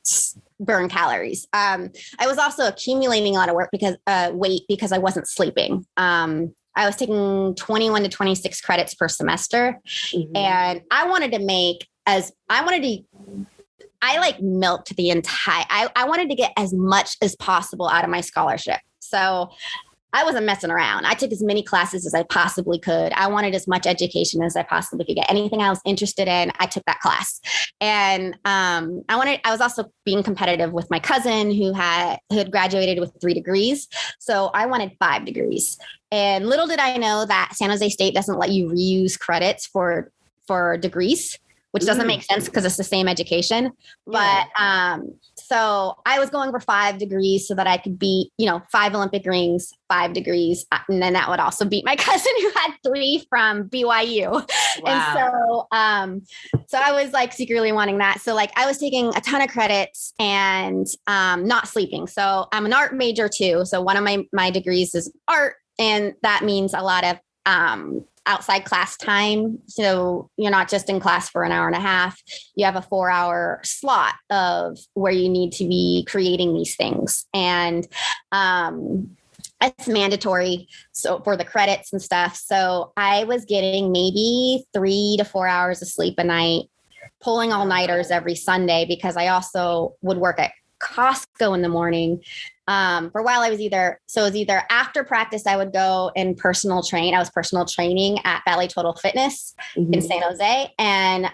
burn calories. I was also accumulating a lot of weight because I wasn't sleeping. I was taking 21 to 26 credits per semester, and I wanted to milked the entire, I wanted to get as much as possible out of my scholarship. So I wasn't messing around. I took as many classes as I possibly could. I wanted as much education as I possibly could get. Anything I was interested in, I took that class. And I was also being competitive with my cousin who had graduated with 3 degrees. So I wanted 5 degrees. And little did I know that San Jose State doesn't let you reuse credits for degrees, which doesn't make sense because it's the same education. But so I was going for 5 degrees so that I could beat, 5 Olympic rings, 5 degrees. And then that would also beat my cousin who had 3 from BYU. Wow. And so I was like secretly wanting that. So like I was taking a ton of credits and not sleeping. So I'm an art major too. So one of my degrees is art. And that means a lot of outside class time. So you're not just in class for an hour and a half. You have a 4-hour slot of where you need to be creating these things. And it's mandatory. So for the credits and stuff. So I was getting maybe 3 to 4 hours of sleep a night, pulling all-nighters every Sunday, because I also would work at Costco in the morning. For a while, it was either after practice, I would go and personal train. I was personal training at Ballet Total Fitness in San Jose, and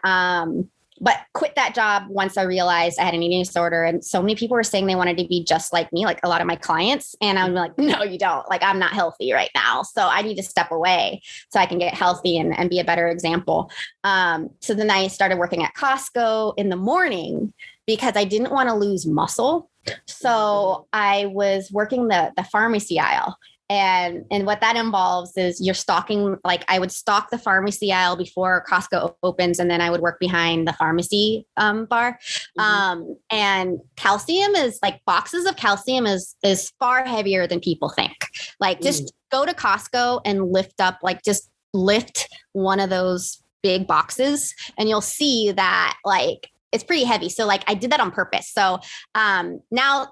but quit that job once I realized I had an eating disorder. And so many people were saying they wanted to be just like me, like a lot of my clients. And I would be like, no, you don't. Like, I'm not healthy right now. So I need to step away so I can get healthy and be a better example. So then I started working at Costco in the morning because I didn't want to lose muscle. So I was working the pharmacy aisle. And what that involves is you're stocking, like I would stock the pharmacy aisle before Costco opens, and then I would work behind the pharmacy bar. And calcium is like boxes of calcium is far heavier than people think. Like just go to Costco and lift up, like just lift one of those big boxes, and you'll see that like it's pretty heavy. So like I did that on purpose. So now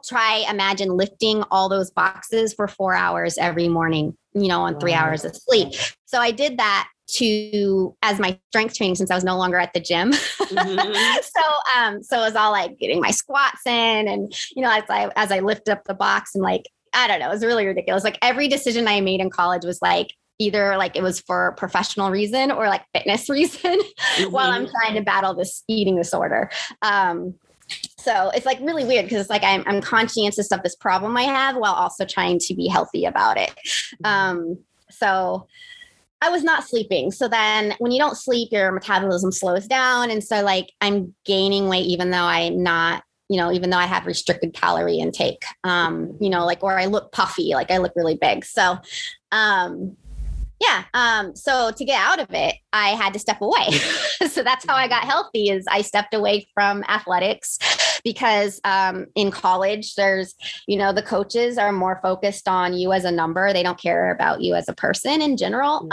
imagine lifting all those boxes for 4 hours every morning, on 3 hours of sleep. So I did that as my strength training since I was no longer at the gym. Mm-hmm. So it was all like getting my squats in, and, as I lift up the box, and like, I don't know, it was really ridiculous. Like every decision I made in college was like, either like it was for professional reason or like fitness reason mm-hmm. while I'm trying to battle this eating disorder. So it's like really weird because it's like I'm conscientious of this problem I have while also trying to be healthy about it. So I was not sleeping. So then when you don't sleep, your metabolism slows down. And so like I'm gaining weight, even though I'm not, even though I have restricted calorie intake, or I look puffy, like I look really big. So, so to get out of it, I had to step away. So that's how I got healthy, is I stepped away from athletics because in college, there's, the coaches are more focused on you as a number. They don't care about you as a person in general.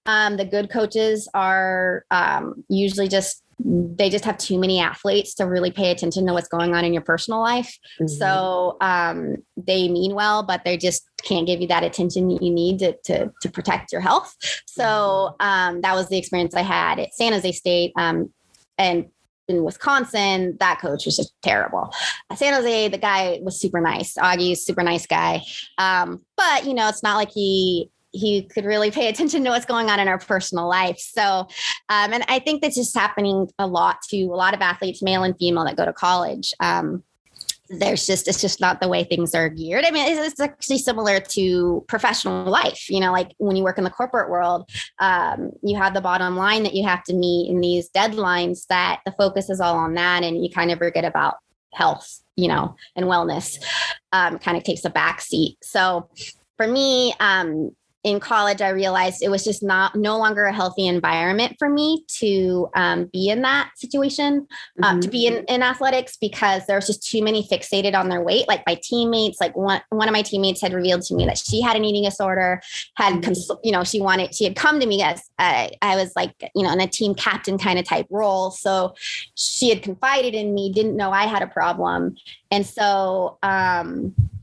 The good coaches are usually they just have too many athletes to really pay attention to what's going on in your personal life. Mm-hmm. So they mean well, but they just can't give you that attention you need to protect your health. So that was the experience I had at San Jose State. And in Wisconsin, that coach was just terrible. At San Jose, the guy was super nice. Augie's super nice guy. But, it's not like he could really pay attention to what's going on in our personal life. So, and I think that's just happening a lot to a lot of athletes, male and female, that go to college. It's just not the way things are geared. I mean, it's actually similar to professional life. Like when you work in the corporate world, you have the bottom line that you have to meet in these deadlines, that the focus is all on that. And you kind of forget about health, and wellness kind of takes a back seat. So for me, in college, I realized it was just no longer a healthy environment for me to be in that situation, to be in athletics, because there was just too many fixated on their weight. Like my teammates, like one of my teammates had revealed to me that she had an eating disorder, she had come to me as I was like, in a team captain kind of type role. So she had confided in me, didn't know I had a problem. And so,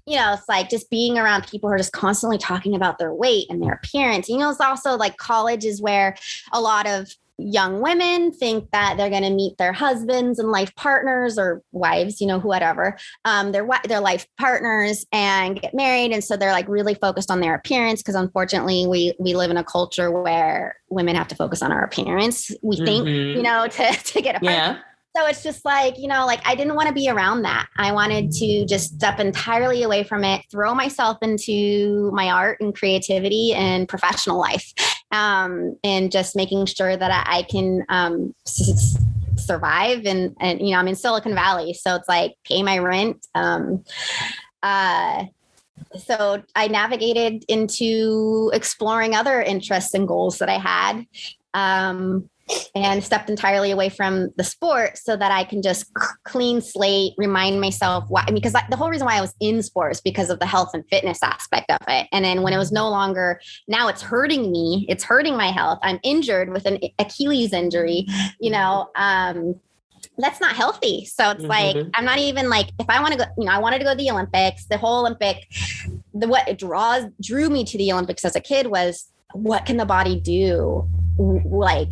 it's like just being around people who are just constantly talking about their weight and their appearance. It's also like college is where a lot of young women think that they're going to meet their husbands and life partners or wives, whatever, their life partners, and get married. And so they're like really focused on their appearance, because unfortunately we live in a culture where women have to focus on our appearance. We think, to get a partner. Yeah. So it's just like, I didn't want to be around that. I wanted to just step entirely away from it, throw myself into my art and creativity and professional life, and just making sure that I can survive. And, I'm in Silicon Valley, so it's like pay my rent. So I navigated into exploring other interests and goals that I had. And stepped entirely away from the sport so that I can just clean slate, remind myself why, because the whole reason why I was in sports because of the health and fitness aspect of it. And then when it was no longer, now it's hurting me, it's hurting my health. I'm injured with an Achilles injury, that's not healthy. So it's like, I'm not even like, if I want to go, I wanted to go to the Olympics, the whole what drew me to the Olympics as a kid was, what can the body do? Like,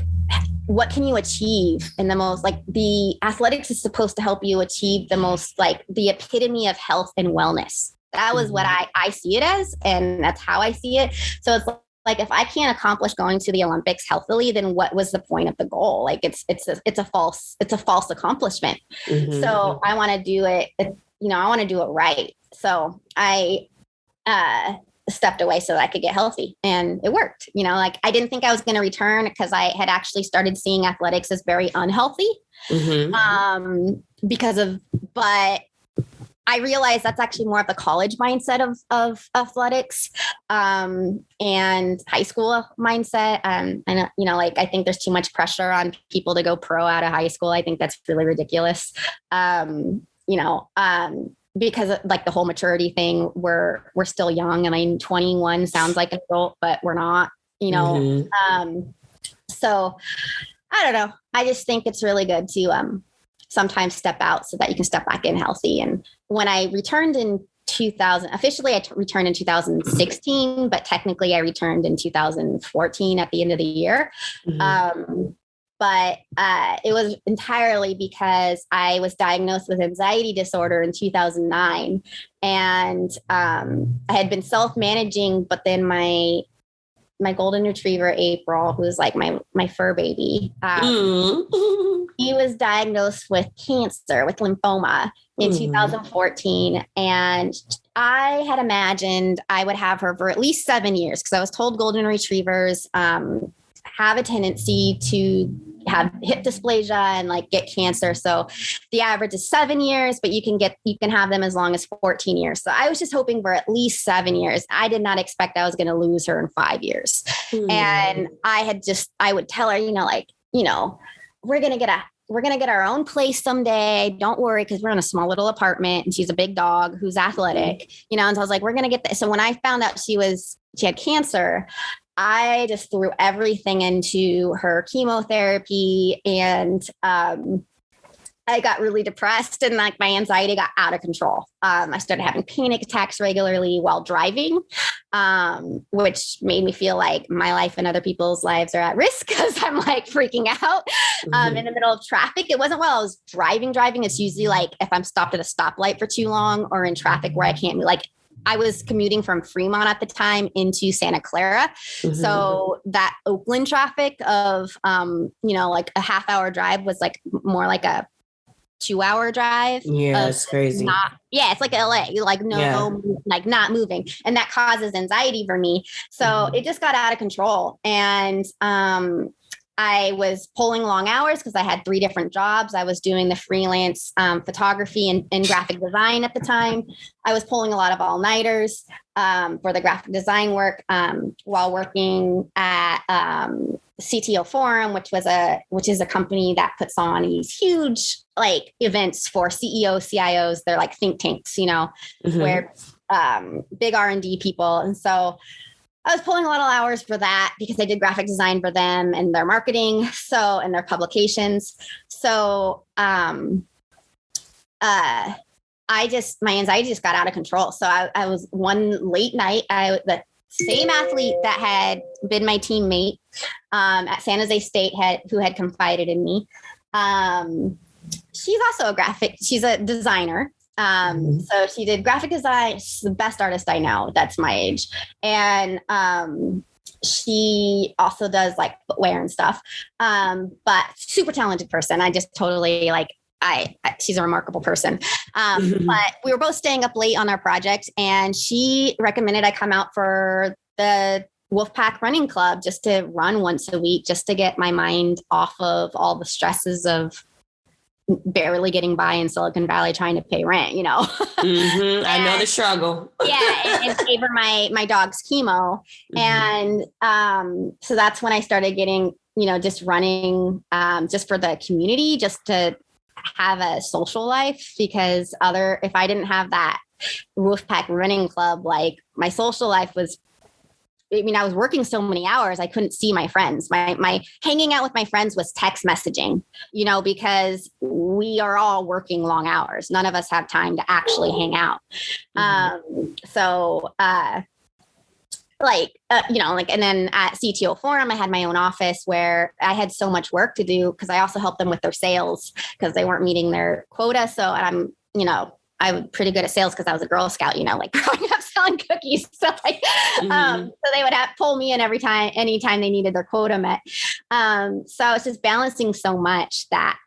what can you achieve in the most, like, the athletics is supposed to help you achieve the most, like, the epitome of health and wellness. That was what I see it as, and that's how I see it. So it's like, if I can't accomplish going to the Olympics healthily, then what was the point of the goal? Like, it's a false accomplishment. So I want to do it, I want to do it right. So I stepped away so that I could get healthy, and it worked. Like, I didn't think I was going to return, because I had actually started seeing athletics as very unhealthy, but I realized that's actually more of the college mindset of athletics, and high school mindset. And I think there's too much pressure on people to go pro out of high school. I think that's really ridiculous. Because of, like, the whole maturity thing, we're still young. I mean, 21 sounds like an adult, but we're not, So I don't know. I just think it's really good to sometimes step out so that you can step back in healthy. And when I returned in 2000, officially I returned in 2016, but technically I returned in 2014 at the end of the year. But it was entirely because I was diagnosed with anxiety disorder in 2009. And I had been self-managing, but then my golden retriever, April, who's like my fur baby, he was diagnosed with cancer, with lymphoma in 2014. And I had imagined I would have her for at least 7 years, because I was told golden retrievers have a tendency to have hip dysplasia and like get cancer. So the average is 7 years, but you can have them as long as 14 years. So I was just hoping for at least 7 years. I did not expect I was going to lose her in 5 years. And I would tell her, we're going to get our own place someday. Don't worry, because we're in a small little apartment and she's a big dog who's athletic, and so I was like, we're going to get this. So when I found out she had cancer, I just threw everything into her chemotherapy, and I got really depressed, and like my anxiety got out of control. I started having panic attacks regularly while driving, which made me feel like my life and other people's lives are at risk, because I'm like freaking out in the middle of traffic. It wasn't while I was driving. It's usually like if I'm stopped at a stoplight for too long or in traffic where I can't, like, I was commuting from Fremont at the time into Santa Clara. So that Oakland traffic of, like a half-hour drive was like more like a 2-hour drive. Yeah, it's crazy. It's like LA, like like not moving. And that causes anxiety for me. So it just got out of control. And I was pulling long hours because I had 3 different jobs. I was doing the freelance photography and graphic design at the time. I was pulling a lot of all-nighters for the graphic design work while working at CTO Forum, which is a company that puts on these huge like events for CEOs, CIOs. They're like think tanks, where big R&D people. And so I was pulling a lot of hours for that because I did graphic design for them and their marketing. And their publications. So, my anxiety just got out of control. So I was one late night, the same athlete that had been my teammate, at San Jose State who had confided in me. She's also she's a designer. So she did graphic design. She's the best artist I know. That's my age. And, she also does like footwear and stuff. But super talented person. I just totally she's a remarkable person. But we were both staying up late on our project, and she recommended I come out for the Wolfpack Running Club just to run once a week, just to get my mind off of all the stresses of barely getting by in Silicon Valley trying to pay rent, I know the struggle. and pay for my dog's chemo. And so that's when I started getting, just running just for the community, just to have a social life, because if I didn't have that Wolfpack Running Club, like my social life was, I was working so many hours, I couldn't see my friends. My hanging out with my friends was text messaging, because we are all working long hours. None of us have time to actually hang out. And then at CTO Forum, I had my own office where I had so much work to do, because I also helped them with their sales because they weren't meeting their quota. So I'm pretty good at sales because I was a Girl Scout, like growing up selling cookies. So so they would pull me in anytime they needed their quota met. So it's just balancing so much that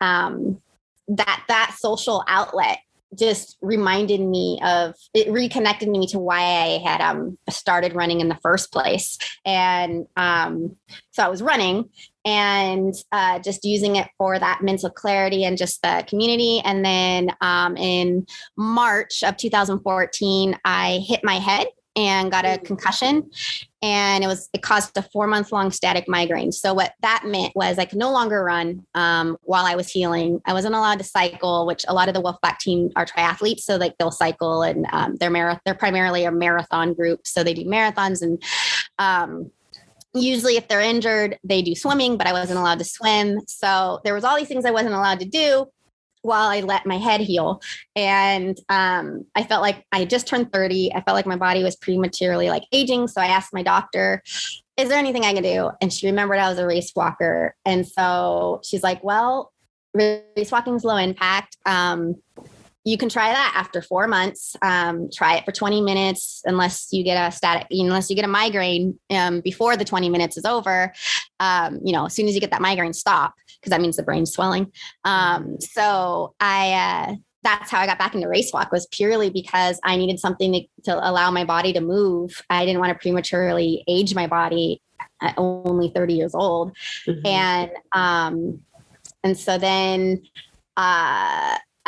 that social outlet just reconnected me to why I had started running in the first place. And so I was running and just using it for that mental clarity and just the community. And then in March of 2014, I hit my head and got a concussion, and it caused a 4-month-long static migraine. So what that meant was I could no longer run while I was healing. I wasn't allowed to cycle, which a lot of the Wolfpack team are triathletes, so like they'll cycle, and they're primarily a marathon group, so they do marathons. And usually if they're injured, they do swimming, but I wasn't allowed to swim. So there was all these things I wasn't allowed to do while I let my head heal. And I felt like I had just turned 30. I felt like my body was prematurely like aging. So I asked my doctor, is there anything I can do? And she remembered I was a race walker. And so she's like, well, race walking is low impact. You can try that after 4 months. Try it for 20 minutes, unless you get a migraine before the 20 minutes is over. As soon as you get that migraine, stop, because that means the brain's swelling. So that's how I got back into race walk, was purely because I needed something to allow my body to move. I didn't want to prematurely age my body at only 30 years old. Mm-hmm. And so then,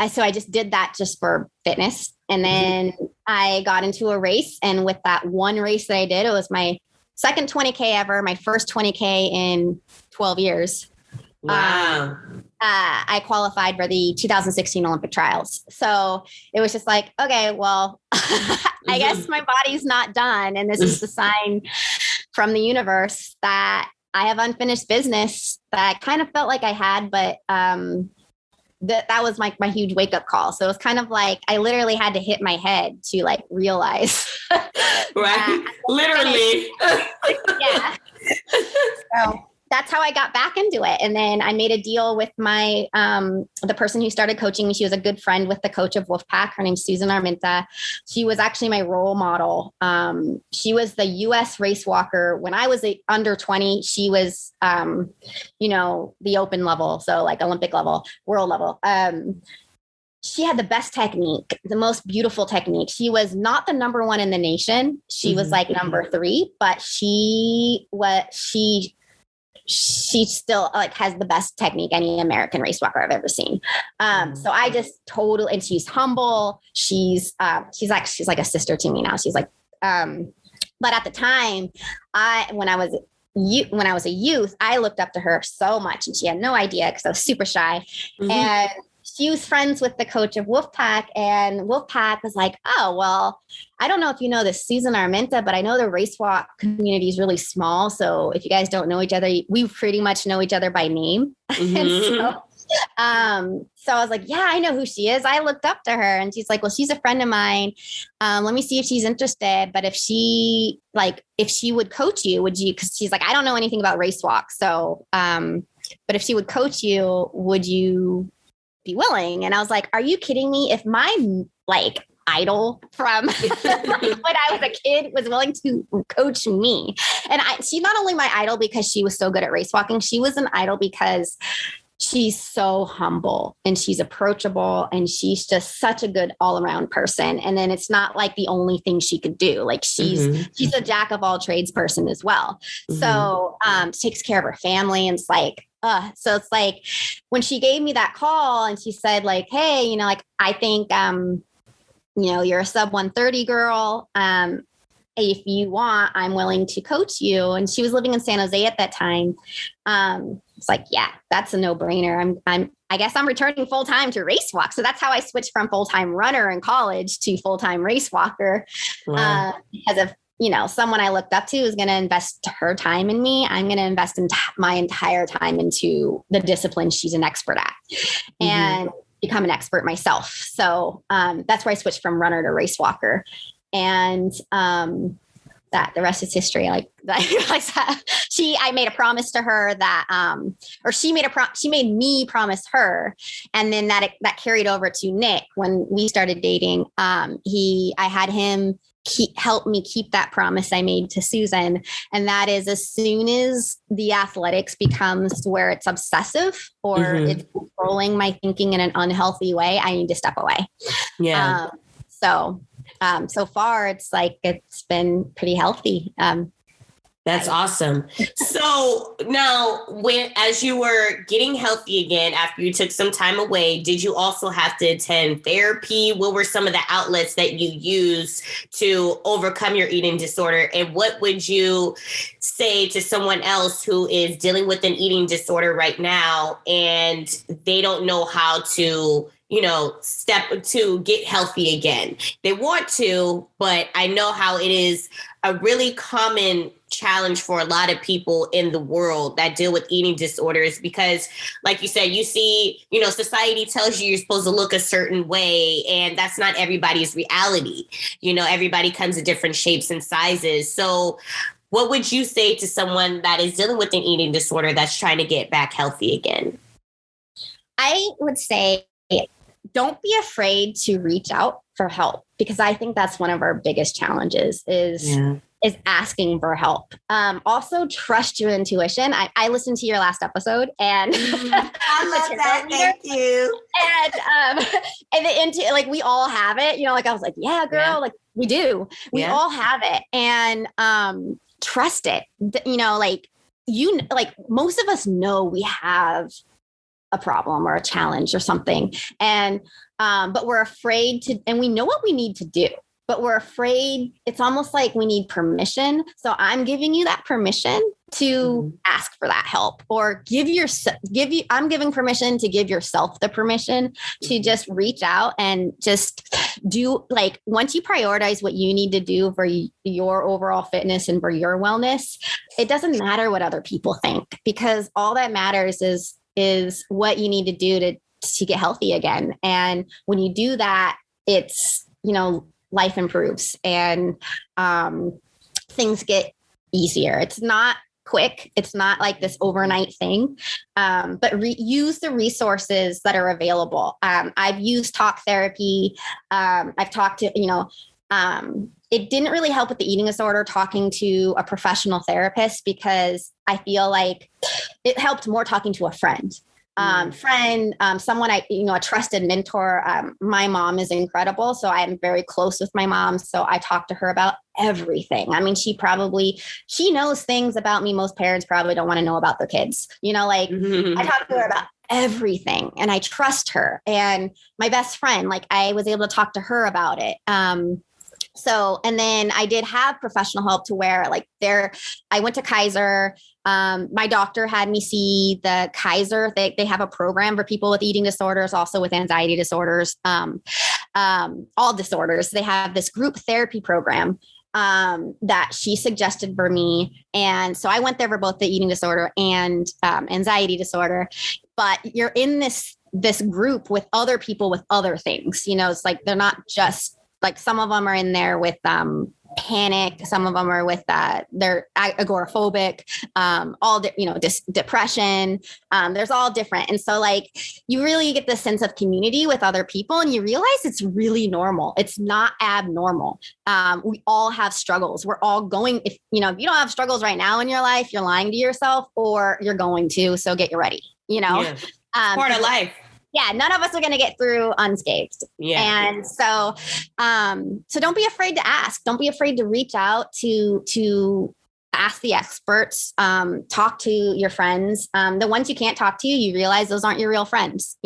so I just did that just for fitness. And then I got into a race. And with that one race that I did, it was my second 20K ever, my first 20K in 12 years. Wow. I qualified for the 2016 Olympic trials. So it was just like, okay, well, I guess my body's not done. And this is the sign from the universe that I have unfinished business that I kind of felt like I had, but that was my huge wake up call. So it was kind of like I literally had to hit my head to like realize. Right. Literally. Yeah. So that's how I got back into it. And then I made a deal with my, the person who started coaching me. She was a good friend with the coach of Wolfpack. Her name's Susan Arminta. She was actually my role model. She was the US race walker. When I was under 20, she was, the open level. So like Olympic level, world level. She had the best technique, the most beautiful technique. She was not the number one in the nation. She was like number 3, but she still like has the best technique any American race walker I've ever seen. So I just totally, and she's humble. She's like a sister to me now. She's like, but at the time when I was a youth, I looked up to her so much, and she had no idea because I was super shy. And she was friends with the coach of Wolfpack, and Wolfpack was like, oh, well, I don't know if you know this Susan Arminta, but I know the race walk community is really small. So if you guys don't know each other, we pretty much know each other by name. And so I was like, yeah, I know who she is. I looked up to her, and she's like, well, she's a friend of mine. Let me see if she's interested. But if she would coach you, would you? Because she's like, I don't know anything about race walk. So, but if she would coach you, would you be willing? And I was like, are you kidding me? If my like idol from when I was a kid was willing to coach me, and she's not only my idol because she was so good at race walking, she was an idol because she's so humble and she's approachable and she's just such a good all-around person. And then it's not like the only thing she could do. Like she's a jack of all trades person as well. So takes care of her family, and it's like, so it's like when she gave me that call and she said like, hey, like, I think, you're a sub 130 girl. If you want, I'm willing to coach you. And she was living in San Jose at that time. It's like, yeah, that's a no brainer. I guess I'm returning full time to race walk. So that's how I switched from full-time runner in college to full-time race walker. Wow. Because of, someone I looked up to is going to invest her time in me. I'm going to invest my entire time into the discipline she's an expert at and become an expert myself. So that's where I switched from runner to race walker. And that the rest is history. I made a promise to her that, or she made me promise her. And then that carried over to Nick when we started dating. I had him help me keep that promise I made to Susan. And that is, as soon as the athletics becomes where it's obsessive or it's controlling my thinking in an unhealthy way, I need to step away. Yeah. So far it's been pretty healthy. That's awesome. So now, as you were getting healthy again, after you took some time away, did you also have to attend therapy? What were some of the outlets that you used to overcome your eating disorder? And what would you say to someone else who is dealing with an eating disorder right now and they don't know how to step to get healthy again? They want to, but I know how it is a really common challenge for a lot of people in the world that deal with eating disorders, because like you said, you see, society tells you're supposed to look a certain way, and that's not everybody's reality. Everybody comes in different shapes and sizes. So what would you say to someone that is dealing with an eating disorder that's trying to get back healthy again? I would say, don't be afraid to reach out for help, because I think that's one of our biggest challenges is asking for help. Also, trust your intuition. I listened to your last episode, and I love that. Thank you. And we all have it. I was like, yeah, girl, like we do. We all have it, and trust it. Most of us know we have a problem or a challenge or something, and but we're afraid to, and we know what we need to do, but we're afraid. It's almost like we need permission. So I'm giving you that permission to ask for that help, or I'm giving permission to give yourself the permission to just reach out and just do, once you prioritize what you need to do for your overall fitness and for your wellness, it doesn't matter what other people think, because all that matters is what you need to do to get healthy again. And when you do that, it's, life improves and things get easier. It's not quick. It's not like this overnight thing, but use the resources that are available. I've used talk therapy. I've talked to, it didn't really help with the eating disorder talking to a professional therapist, because I feel like it helped more talking to a friend. Someone a trusted mentor. My mom is incredible. So I'm very close with my mom. So I talk to her about everything. I mean, she knows things about me most parents probably don't want to know about their kids. I talk to her about everything, and I trust her. And my best friend, I was able to talk to her about it. And then I did have professional help to where I went to Kaiser. My doctor had me see the Kaiser. They have a program for people with eating disorders, also with anxiety disorders, all disorders. They have this group therapy program that she suggested for me. And so I went there for both the eating disorder and anxiety disorder. But you're in this group with other people with other things. It's they're not just some of them are in there with panic. Some of them are with they're agoraphobic, depression. There's all different. And so you really get this sense of community with other people, and you realize it's really normal. It's not abnormal. We all have struggles. We're all going, if you don't have struggles right now in your life, you're lying to yourself, or you're going to, so get you ready, part of life. Yeah, none of us are going to get through unscathed. Yeah. And so don't be afraid to ask. Don't be afraid to reach out to ask the experts, talk to your friends. The ones you can't talk to, you realize those aren't your real friends,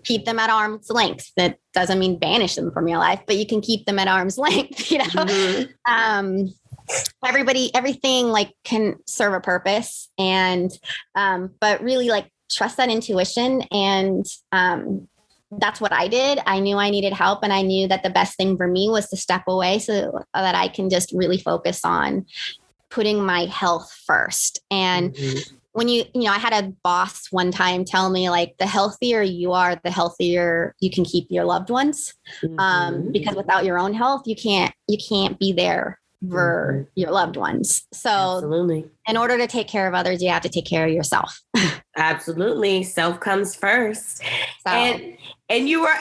keep them at arm's length. That doesn't mean banish them from your life, but you can keep them at arm's length, everything can serve a purpose, and, but really trust that intuition. And that's what I did. I knew I needed help, and I knew that the best thing for me was to step away so that I can just really focus on putting my health first. And when I had a boss one time tell me the healthier you are, the healthier you can keep your loved ones. Because without your own health, you can't be there for your loved ones. So absolutely, in order to take care of others, you have to take care of yourself. Absolutely. Self comes first. So. And you were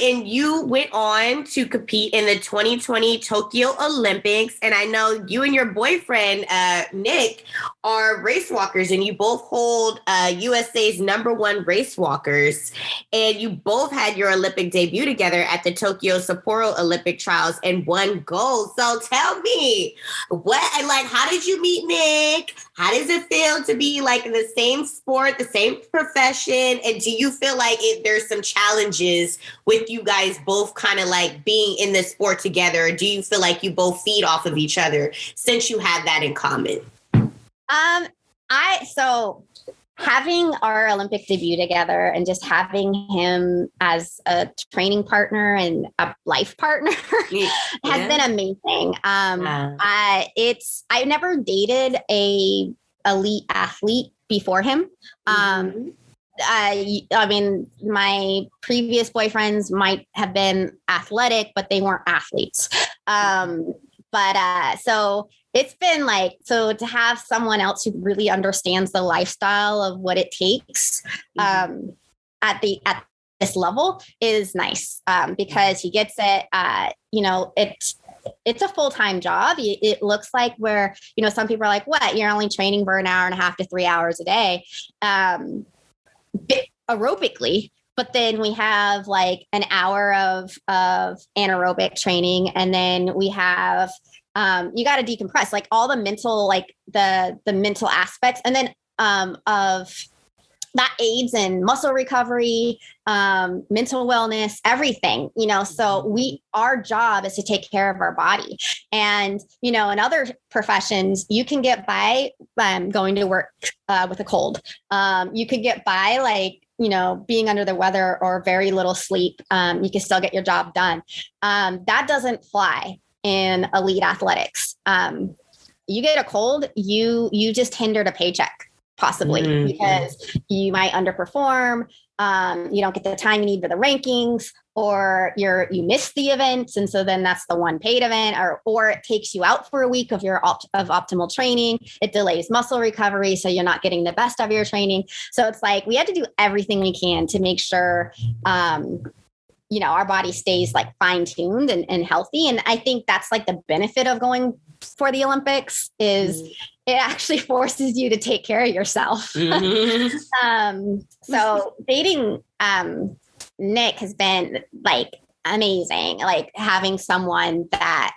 you went on to compete in the 2020 Tokyo Olympics. And I know you and your boyfriend, Nick, are race walkers, and you both hold USA's #1 race walkers. And you both had your Olympic debut together at the Tokyo Sapporo Olympic trials and won gold. So tell me, how did you meet Nick? How does it feel to be in the same sport, the same profession? And do you feel there's some challenges with you guys both kind of being in this sport together? Or do you feel you both feed off of each other since you have that in common? So having our Olympic debut together and just having him as a training partner and a life partner has been amazing. I never dated a elite athlete before him. I mean, my previous boyfriends might have been athletic, but they weren't athletes. So it's been like, so to have someone else who really understands the lifestyle of what it takes at this level is nice, because he gets it. It's a full-time job. It looks like where, some people are like, what, you're only training for an hour and a half to 3 hours a day, aerobically. But then we have like an hour of anaerobic training. And then we have, you got to decompress, like all the mental, like the mental aspects. And then of that aids in muscle recovery, mental wellness, everything, so our job is to take care of our body. And, in other professions, you can get by going to work with a cold. You could get by like, being under the weather or very little sleep. You can still get your job done. That doesn't fly in elite athletics. You get a cold, you just hindered a paycheck. Possibly because you might underperform. You don't get the time you need for the rankings, or you miss the events. And so then that's the one paid event, or it takes you out for a week of your optimal training. It delays muscle recovery. So you're not getting the best of your training. So it's like, we have to do everything we can to make sure, our body stays like fine tuned and healthy. And I think that's like the benefit of going for the Olympics is it actually forces you to take care of yourself. So dating Nick has been like amazing, like having someone that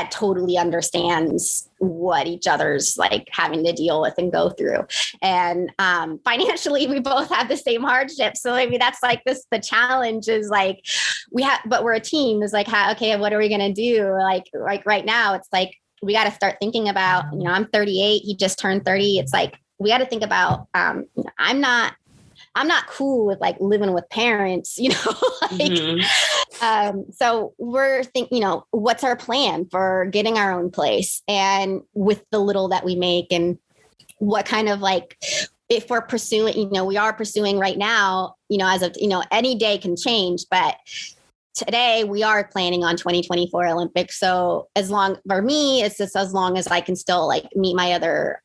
totally understands what each other's like having to deal with and go through. And financially, we both have the same hardship. So maybe that's like the challenge is like, but we're a team, is like, okay, what are we going to do? Like right now, it's like, we got to start thinking about, I'm 38, he just turned 30. It's like, we got to think about, I'm not cool with like living with parents, so we're thinking, what's our plan for getting our own place and with the little that we make, and what kind of like, if we're pursuing, we are pursuing right now, as of, any day can change, but today we are planning on 2024 Olympics. So for me, it's just as long as I can still like meet my other,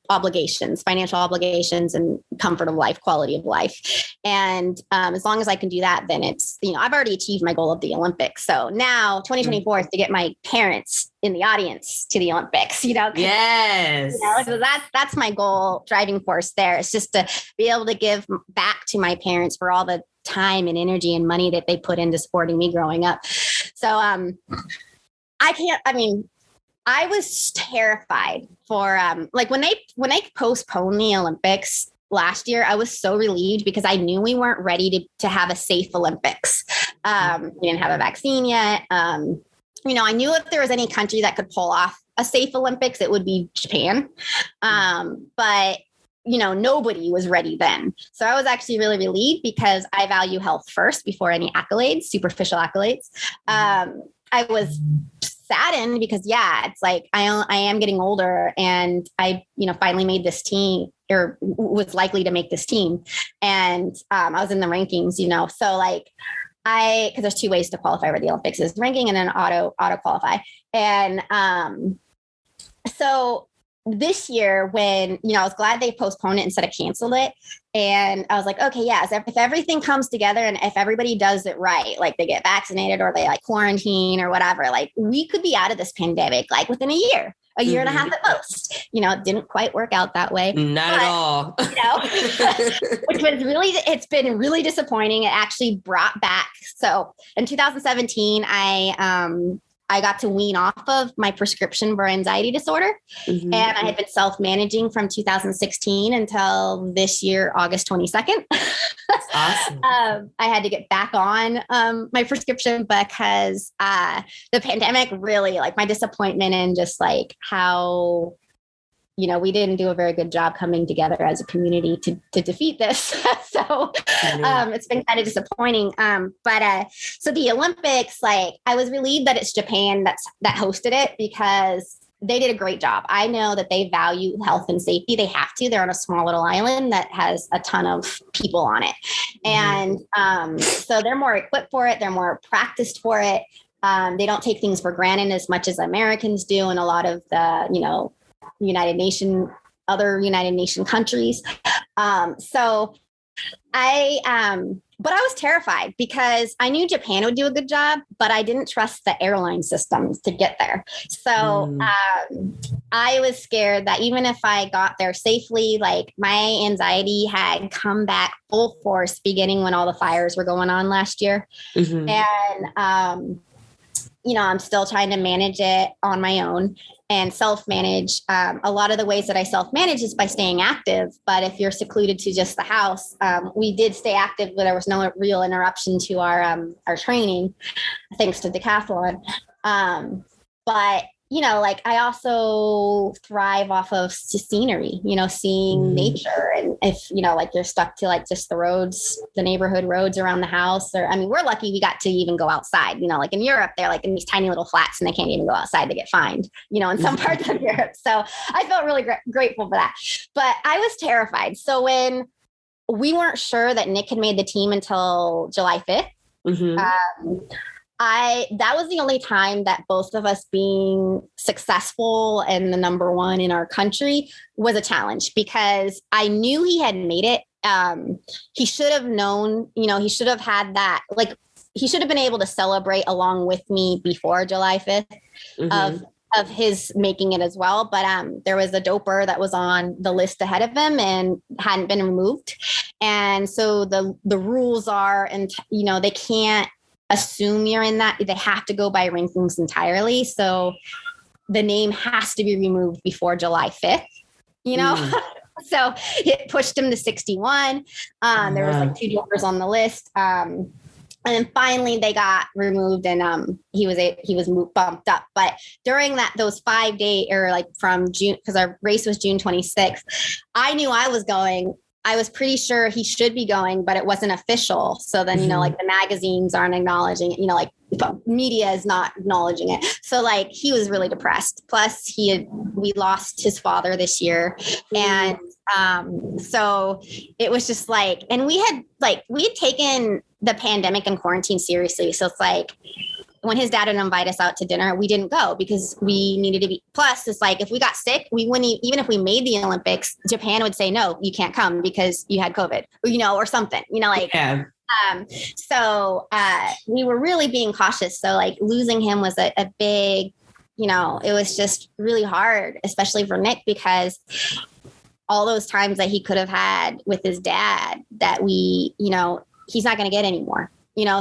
obligations, financial obligations, and comfort of life, quality of life. And as long as I can do that, then it's, I've already achieved my goal of the Olympics. So now 2024 is to get my parents in the audience to the Olympics, Yes. So that's my goal, driving force there. It's just to be able to give back to my parents for all the time and energy and money that they put into supporting me growing up. So I was terrified for like when they postponed the Olympics last year, I was so relieved because I knew we weren't ready to have a safe Olympics. We didn't have a vaccine yet. I knew if there was any country that could pull off a safe Olympics, it would be Japan. But nobody was ready then. So I was actually really relieved because I value health first before any accolades, superficial accolades. I was saddened because it's like I am getting older, and I finally made this team, or was likely to make this team, and I was in the rankings, so like because there's two ways to qualify for the Olympics, is ranking and then auto qualify. And so this year when, I was glad they postponed it instead of canceled it. And I was like, okay, if everything comes together and if everybody does it right, like they get vaccinated or they like quarantine or whatever, like we could be out of this pandemic, like within a year and a half at most. It didn't quite work out that way. At all. Which was it's been really disappointing. It actually brought back. So in 2017, I got to wean off of my prescription for anxiety disorder. And I had been self-managing from 2016 until this year, August 22nd. That's awesome. I had to get back on my prescription because the pandemic really, like my disappointment and just like how we didn't do a very good job coming together as a community to defeat this. So it's been kind of disappointing. So the Olympics, like, I was relieved that it's Japan that hosted it, because they did a great job. I know that they value health and safety. They have to. They're on a small little island that has a ton of people on it. And so they're more equipped for it. They're more practiced for it. They don't take things for granted as much as Americans do in a lot of the, other United Nation countries. But I was terrified because I knew Japan would do a good job, but I didn't trust the airline systems to get there. So I was scared that even if I got there safely, like, my anxiety had come back full force beginning when all the fires were going on last year. And, I'm still trying to manage it on my own and self-manage. A lot of the ways that I self-manage is by staying active. But if you're secluded to just the house, we did stay active, but there was no real interruption to our training, thanks to decathlon. But I also thrive off of scenery, seeing nature. And if, you're stuck to just the roads, the neighborhood roads around the house, we're lucky we got to even go outside, like in Europe, they're like in these tiny little flats and they can't even go outside to get fined, in some parts of Europe. So I felt really grateful for that, but I was terrified. So when we weren't sure that Nick had made the team until July 5th, that was the only time that both of us being successful and the number one in our country was a challenge, because I knew he had made it. He should have known, he should have had that, he should have been able to celebrate along with me before July 5th of his making it as well. But there was a doper that was on the list ahead of him and hadn't been removed. And so the rules are, and they can't assume you're in that. They have to go by rankings entirely. So the name has to be removed before July 5th, So it pushed him to 61. There was 2 jokers on the list. And then finally they got removed, and he was bumped up. But during those 5 days, or from June, because our race was June 26th, I knew I was going. I was pretty sure he should be going, but it wasn't official. So then, the magazines aren't acknowledging it, media is not acknowledging it. So he was really depressed. Plus we lost his father this year. And so it was just and we had taken the pandemic and quarantine seriously. So it's when his dad would invite us out to dinner, we didn't go because we needed to be. Plus, it's if we got sick, we wouldn't, even if we made the Olympics, Japan would say, no, you can't come because you had COVID, or something, Yeah. So we were really being cautious. So losing him was a big, it was just really hard, especially for Nick, because all those times that he could have had with his dad that he's not going to get anymore.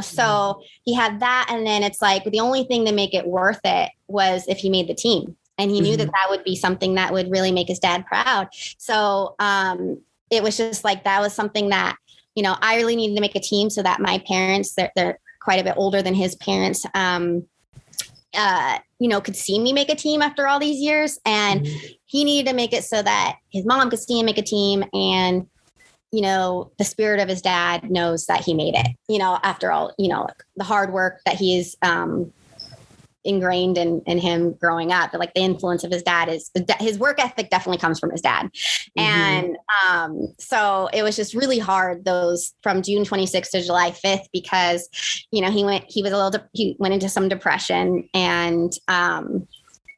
So he had that. And then it's the only thing to make it worth it was if he made the team. And he knew that would be something that would really make his dad proud. So it was just that was something that, I really needed to make a team so that my parents, they're quite a bit older than his parents, could see me make a team after all these years. And he needed to make it so that his mom could see him make a team. And the spirit of his dad knows that he made it, after all, the hard work that he is ingrained in him growing up. But the influence of his dad is his work ethic definitely comes from his dad. And so it was just really hard from June 26th to July 5th, because, he went into some depression. And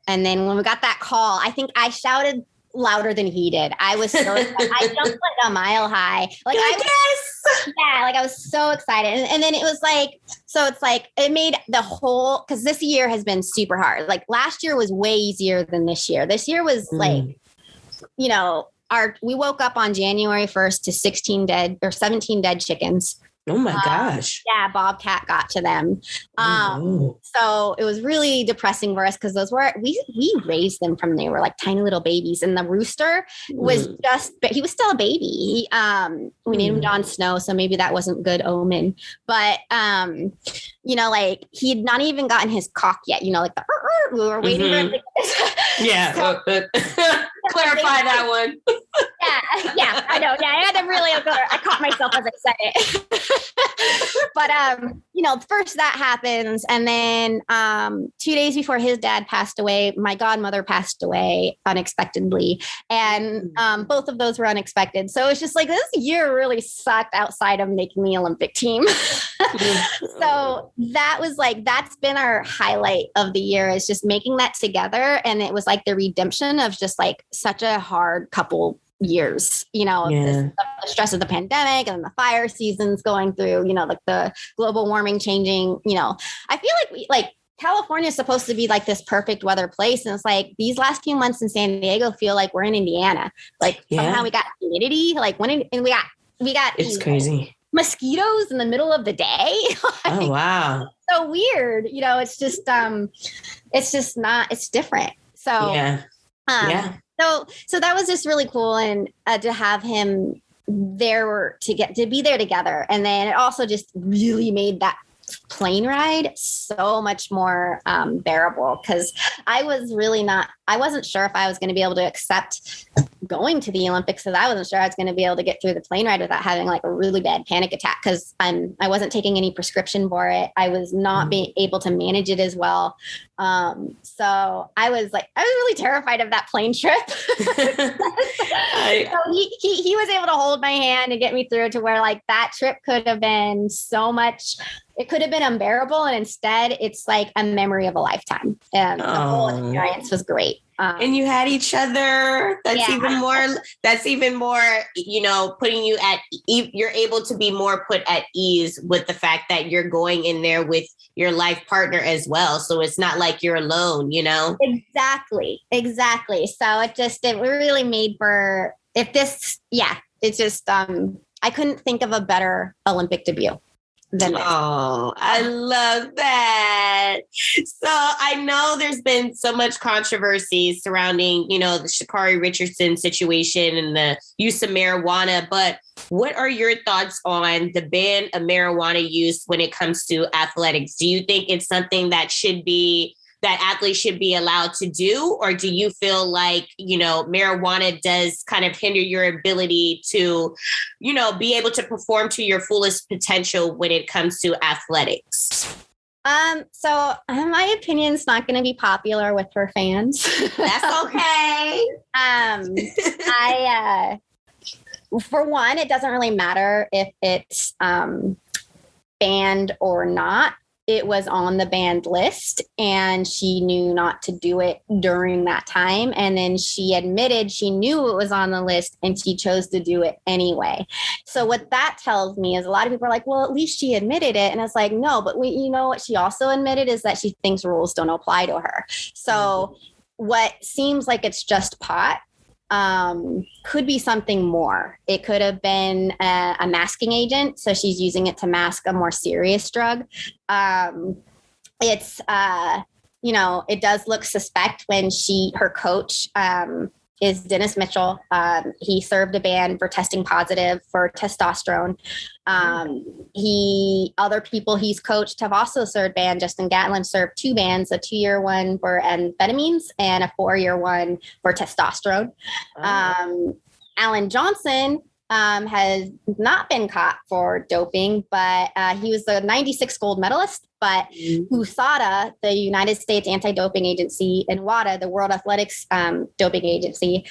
then when we got that call, I think I shouted louder than he did. I was so excited. I jumped a mile high. I was so excited. And then it was it made the whole, because this year has been super hard. Last year was way easier than this year. This year was we woke up on January 1st to 17 dead chickens. Oh my gosh. Yeah, Bobcat got to them. So it was really depressing for us, because we raised them from they were tiny little babies. And the rooster was he was still a baby. We named him Jon Snow, so maybe that wasn't good omen. But he had not even gotten his cock yet. We were waiting for him to Yeah. clarify that one. Yeah, I know. Yeah, I had to really, I caught myself as I said it. But, first that happens. And then 2 days before his dad passed away, my godmother passed away unexpectedly. And both of those were unexpected. So it's just like this year really sucked outside of making the Olympic team. So that was like, that's been our highlight of the year, is just making that together. And it was like the redemption of just like such a hard couple years, the stress of the pandemic and the fire seasons going through, like the global warming changing, I feel like California is supposed to be like this perfect weather place. And it's like these last few months in San Diego feel like we're in Indiana. Like somehow we got humidity, like and we got it's crazy. Mosquitoes in the middle of the day. Oh, wow. So weird. It's just it's different. So, So that was just really cool. And to have him there to be there together. And then it also just really made that plane ride so much more bearable, because I wasn't sure if I was going to be able to accept going to the Olympics, because I wasn't sure I was going to be able to get through the plane ride without having like a really bad panic attack, because I wasn't taking any prescription for it. I was not being able to manage it as well. So I was really terrified of that plane trip. So he was able to hold my hand and get me through to where like that trip could have been so much. It could have been unbearable. And instead it's like a memory of a lifetime. And the whole experience was great. And you had each other. That's even more, putting you you're able to be more put at ease with the fact that you're going in there with your life partner as well. So it's not like you're alone, Exactly. So it really made for, it's just, I couldn't think of a better Olympic debut than this. Oh, I love that. So I know there's been so much controversy surrounding, the Sha'Carri Richardson situation and the use of marijuana, but what are your thoughts on the ban of marijuana use when it comes to athletics? Do you think it's something that athletes should be allowed to do? Or do you feel like, marijuana does kind of hinder your ability to, be able to perform to your fullest potential when it comes to athletics? So my opinion's not going to be popular with her fans. That's okay. For one, it doesn't really matter if it's banned or not. It was on the banned list and she knew not to do it during that time. And then she admitted she knew it was on the list and she chose to do it anyway. So what that tells me is a lot of people are like, well, at least she admitted it. And it's like, no, but what she also admitted is that she thinks rules don't apply to her. So what seems like it's just pot could be something more. It could have been a masking agent. So she's using it to mask a more serious drug. It does look suspect when her coach is Dennis Mitchell. He served a ban for testing positive for testosterone. Other people he's coached have also served ban. Justin Gatlin served 2 bans, a 2-year one for amphetamines and a 4-year one for testosterone. Alan Johnson has not been caught for doping, but he was the 96 gold medalist. But USADA, the United States Anti-Doping Agency, and WADA, the World Athletics Doping Agency,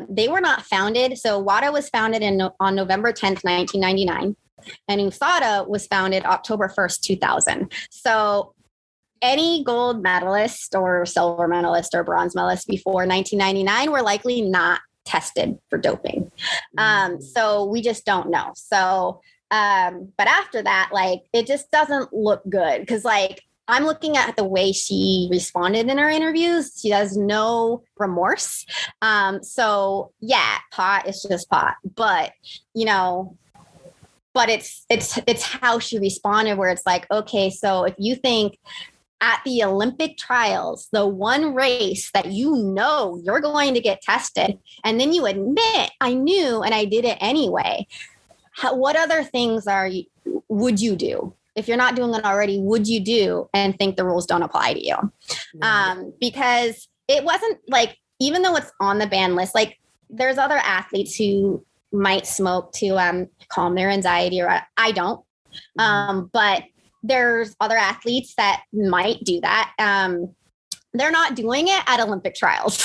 they were not founded. So WADA was founded on November 10th, 1999, and USADA was founded October 1st, 2000. So any gold medalist or silver medalist or bronze medalist before 1999 were likely not tested for doping. So we just don't know. So, but after that, it just doesn't look good. Cause I'm looking at the way she responded in her interviews. She has no remorse. So yeah, pot is just pot, but it's how she responded where it's like, okay, so if you think at the Olympic trials, the one race that you're going to get tested, and then you admit, I knew and I did it anyway. What other things would you do? If you're not doing it already, would you do and think the rules don't apply to you? Because it wasn't even though it's on the ban list, like there's other athletes who might smoke to calm their anxiety, or I don't. But there's other athletes that might do that. They're not doing it at Olympic trials.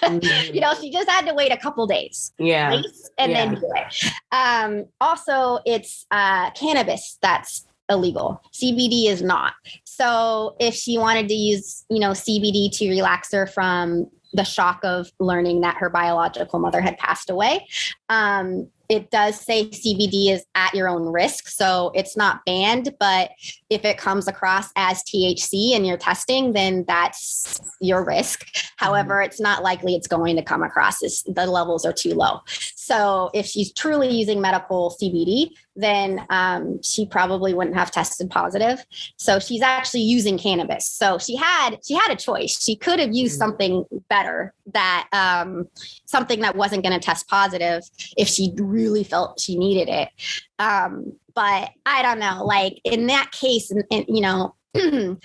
You know, she just had to wait a couple days. Yeah. And then do it. Also, it's cannabis that's illegal. CBD is not. So if she wanted to use, you know, CBD to relax her from the shock of learning that her biological mother had passed away, it does say CBD is at your own risk. So it's not banned, but if it comes across as THC in your testing, then that's your risk. However, it's not likely it's going to come across as the levels are too low. So if she's truly using medical CBD, then she probably wouldn't have tested positive. So she's actually using cannabis. So she had a choice. She could have used something better, that something that wasn't going to test positive if she really felt she needed it. But I don't know, like in that case, and you know, there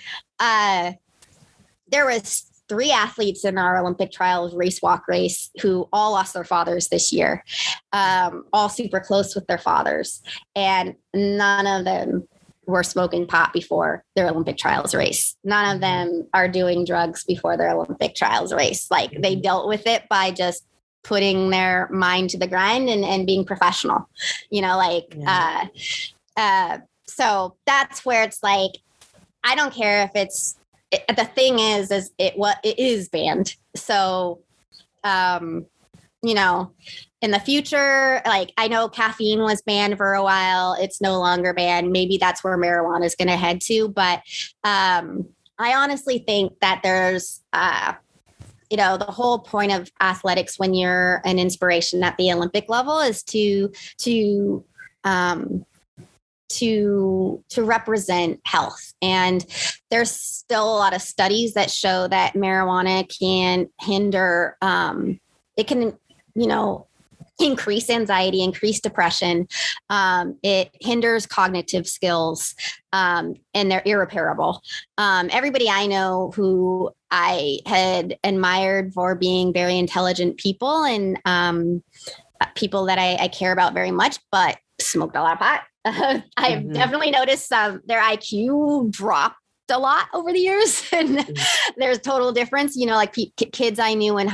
was 3 athletes in our Olympic trials race walk race who all lost their fathers this year, all super close with their fathers. And none of them were smoking pot before their Olympic trials race. None of them are doing drugs before their Olympic trials race. Like they dealt with it by just putting their mind to the grind and being professional, you know, like, so that's where it's like, I don't care if it's, the thing is it is banned. So, you know, in the future, like I know caffeine was banned for a while. It's no longer banned. Maybe that's where marijuana is going to head to. But I honestly think that there's, you know, the whole point of athletics when you're an inspiration at the Olympic level is to represent health. And there's still a lot of studies that show that marijuana can hinder, it can, you know, increase anxiety, increase depression. It hinders cognitive skills, and they're irreparable. Everybody I know who I had admired for being very intelligent people and people that I care about very much, but smoked a lot of pot. I've definitely noticed their IQ dropped a lot over the years, and there's total difference. You know, like kids I knew in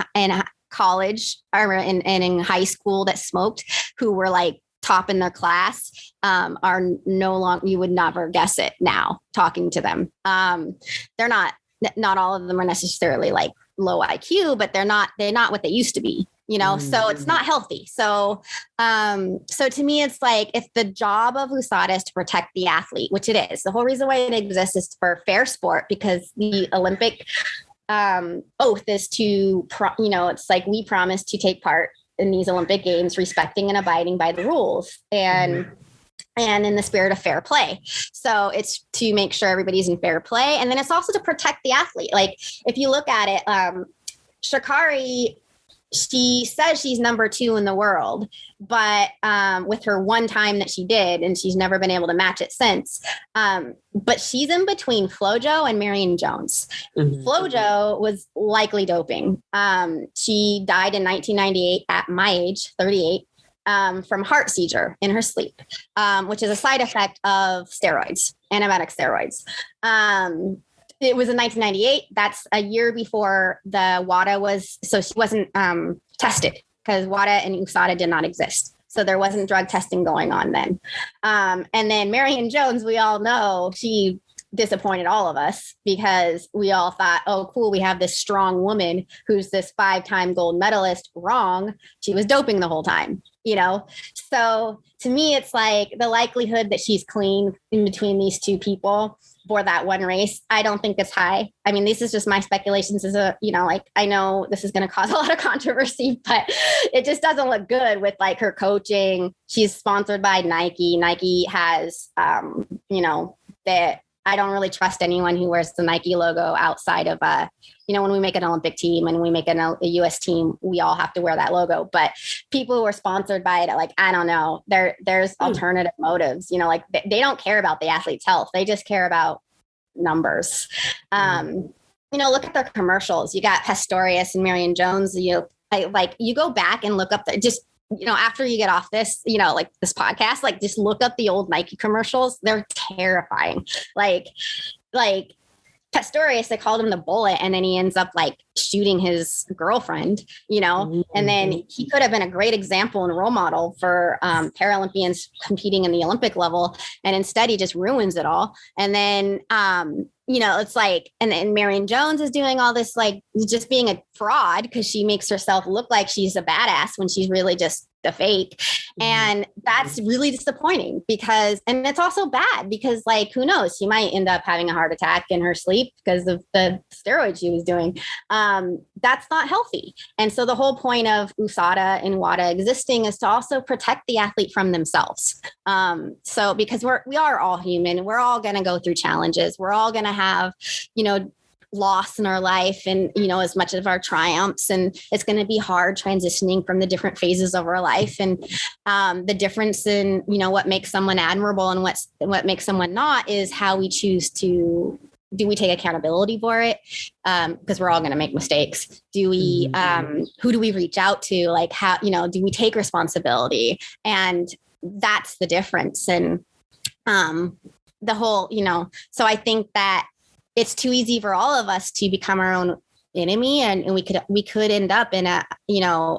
college or in high school that smoked, who were like top in their class, are no longer. You would never guess it now talking to them. They're not all of them are necessarily like low IQ, but they're not what they used to be. You know, so it's not healthy. So to me, it's like, if the job of USADA is to protect the athlete, which it is, the whole reason why it exists is for fair sport, because the Olympic oath is to, you know, it's like we promise to take part in these Olympic Games, respecting and abiding by the rules and in the spirit of fair play. So it's to make sure everybody's in fair play. And then it's also to protect the athlete. Like if you look at it, Sha'Carri, she says she's number 2 in the world, but with her one time that she did, and she's never been able to match it since. But she's in between Flojo and Marian Jones. Flojo was likely doping. She died in 1998 at my age, 38, from heart seizure in her sleep, which is a side effect of steroids, antibiotic steroids. It was in 1998. That's a year before the WADA was, so she wasn't tested, because WADA and USADA did not exist. So there wasn't drug testing going on then. And then Marian Jones, we all know, she disappointed all of us, because we all thought, oh, cool, we have this strong woman who's this 5-time gold medalist. Wrong. She was doping the whole time, you know? So to me, it's like the likelihood that she's clean in between these two people for that one race, I don't think it's high. I mean, this is just my speculations as a, you know, like, I know this is going to cause a lot of controversy, but it just doesn't look good with like her coaching. She's sponsored by Nike. Nike has, you know, that I don't really trust anyone who wears the Nike logo outside of, you know, when we make an Olympic team and we make a US team, we all have to wear that logo. But people who are sponsored by it, like, I don't know, there's alternative motives, you know, like they don't care about the athlete's health. They just care about numbers. look at their commercials. You got Pistorius and Marian Jones. You go back and look up after you get off this, like this podcast, like just look up the old Nike commercials. They're terrifying. Like Pistorius, they called him the bullet, and then he ends up like shooting his girlfriend, and then he could have been a great example and role model for Paralympians competing in the Olympic level. And instead he just ruins it all. And then, it's like, and then Marian Jones is doing all this, like just being a fraud because she makes herself look like she's a badass when she's really just the fake. And that's really disappointing and it's also bad because like, who knows, she might end up having a heart attack in her sleep because of the steroids she was doing. That's not healthy. And so the whole point of USADA and WADA existing is to also protect the athlete from themselves. So because we are all human, we're all going to go through challenges. We're all going to have, loss in our life and, as much of our triumphs. And it's going to be hard transitioning from the different phases of our life. And the difference in, what makes someone admirable and what makes someone not is how we choose to, do we take accountability for it? Because we're all going to make mistakes. Do we, who do we reach out to? Like how, do we take responsibility? And that's the difference. And the whole, so I think that it's too easy for all of us to become our own enemy. And we could end up in a,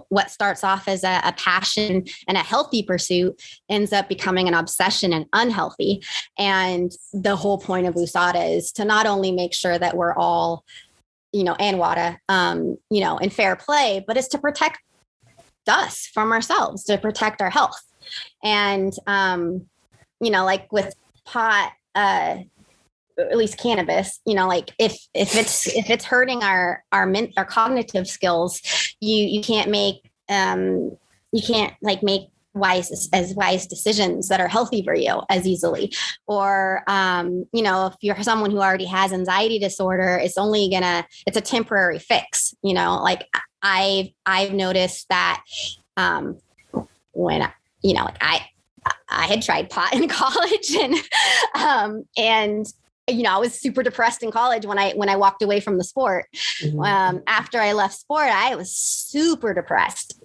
what starts off as a passion and a healthy pursuit ends up becoming an obsession and unhealthy. And the whole point of USADA is to not only make sure that we're all, and WADA, in fair play, but it's to protect us from ourselves, to protect our health. And, like with pot, at least cannabis, like if it's hurting our cognitive skills, you can't make make wise decisions that are healthy for you as easily. Or, if you're someone who already has anxiety disorder, it's a temporary fix, like I've noticed that, when, I had tried pot in college and I was super depressed in college when I walked away from the sport. After I left sport, I was super depressed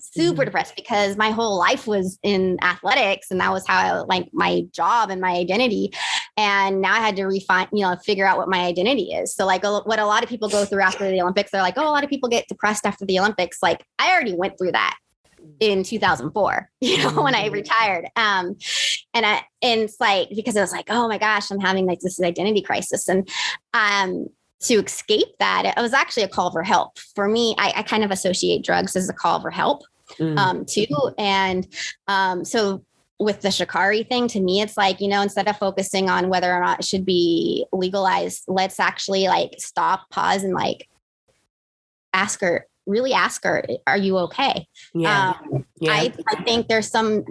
because my whole life was in athletics and that was how my job and my identity. And now I had to figure out what my identity is. So like what a lot of people go through after the Olympics, they're like, oh, a lot of people get depressed after the Olympics. Like I already went through that in 2004, when I retired. And it's like, because it was like, oh my gosh, I'm having like this identity crisis. And to escape that, it was actually a call for help. For me, I kind of associate drugs as a call for help too. And so with the Sha'Carri thing, to me, it's like, instead of focusing on whether or not it should be legalized, let's actually like stop, pause, and like ask her, are you okay? I think there's some,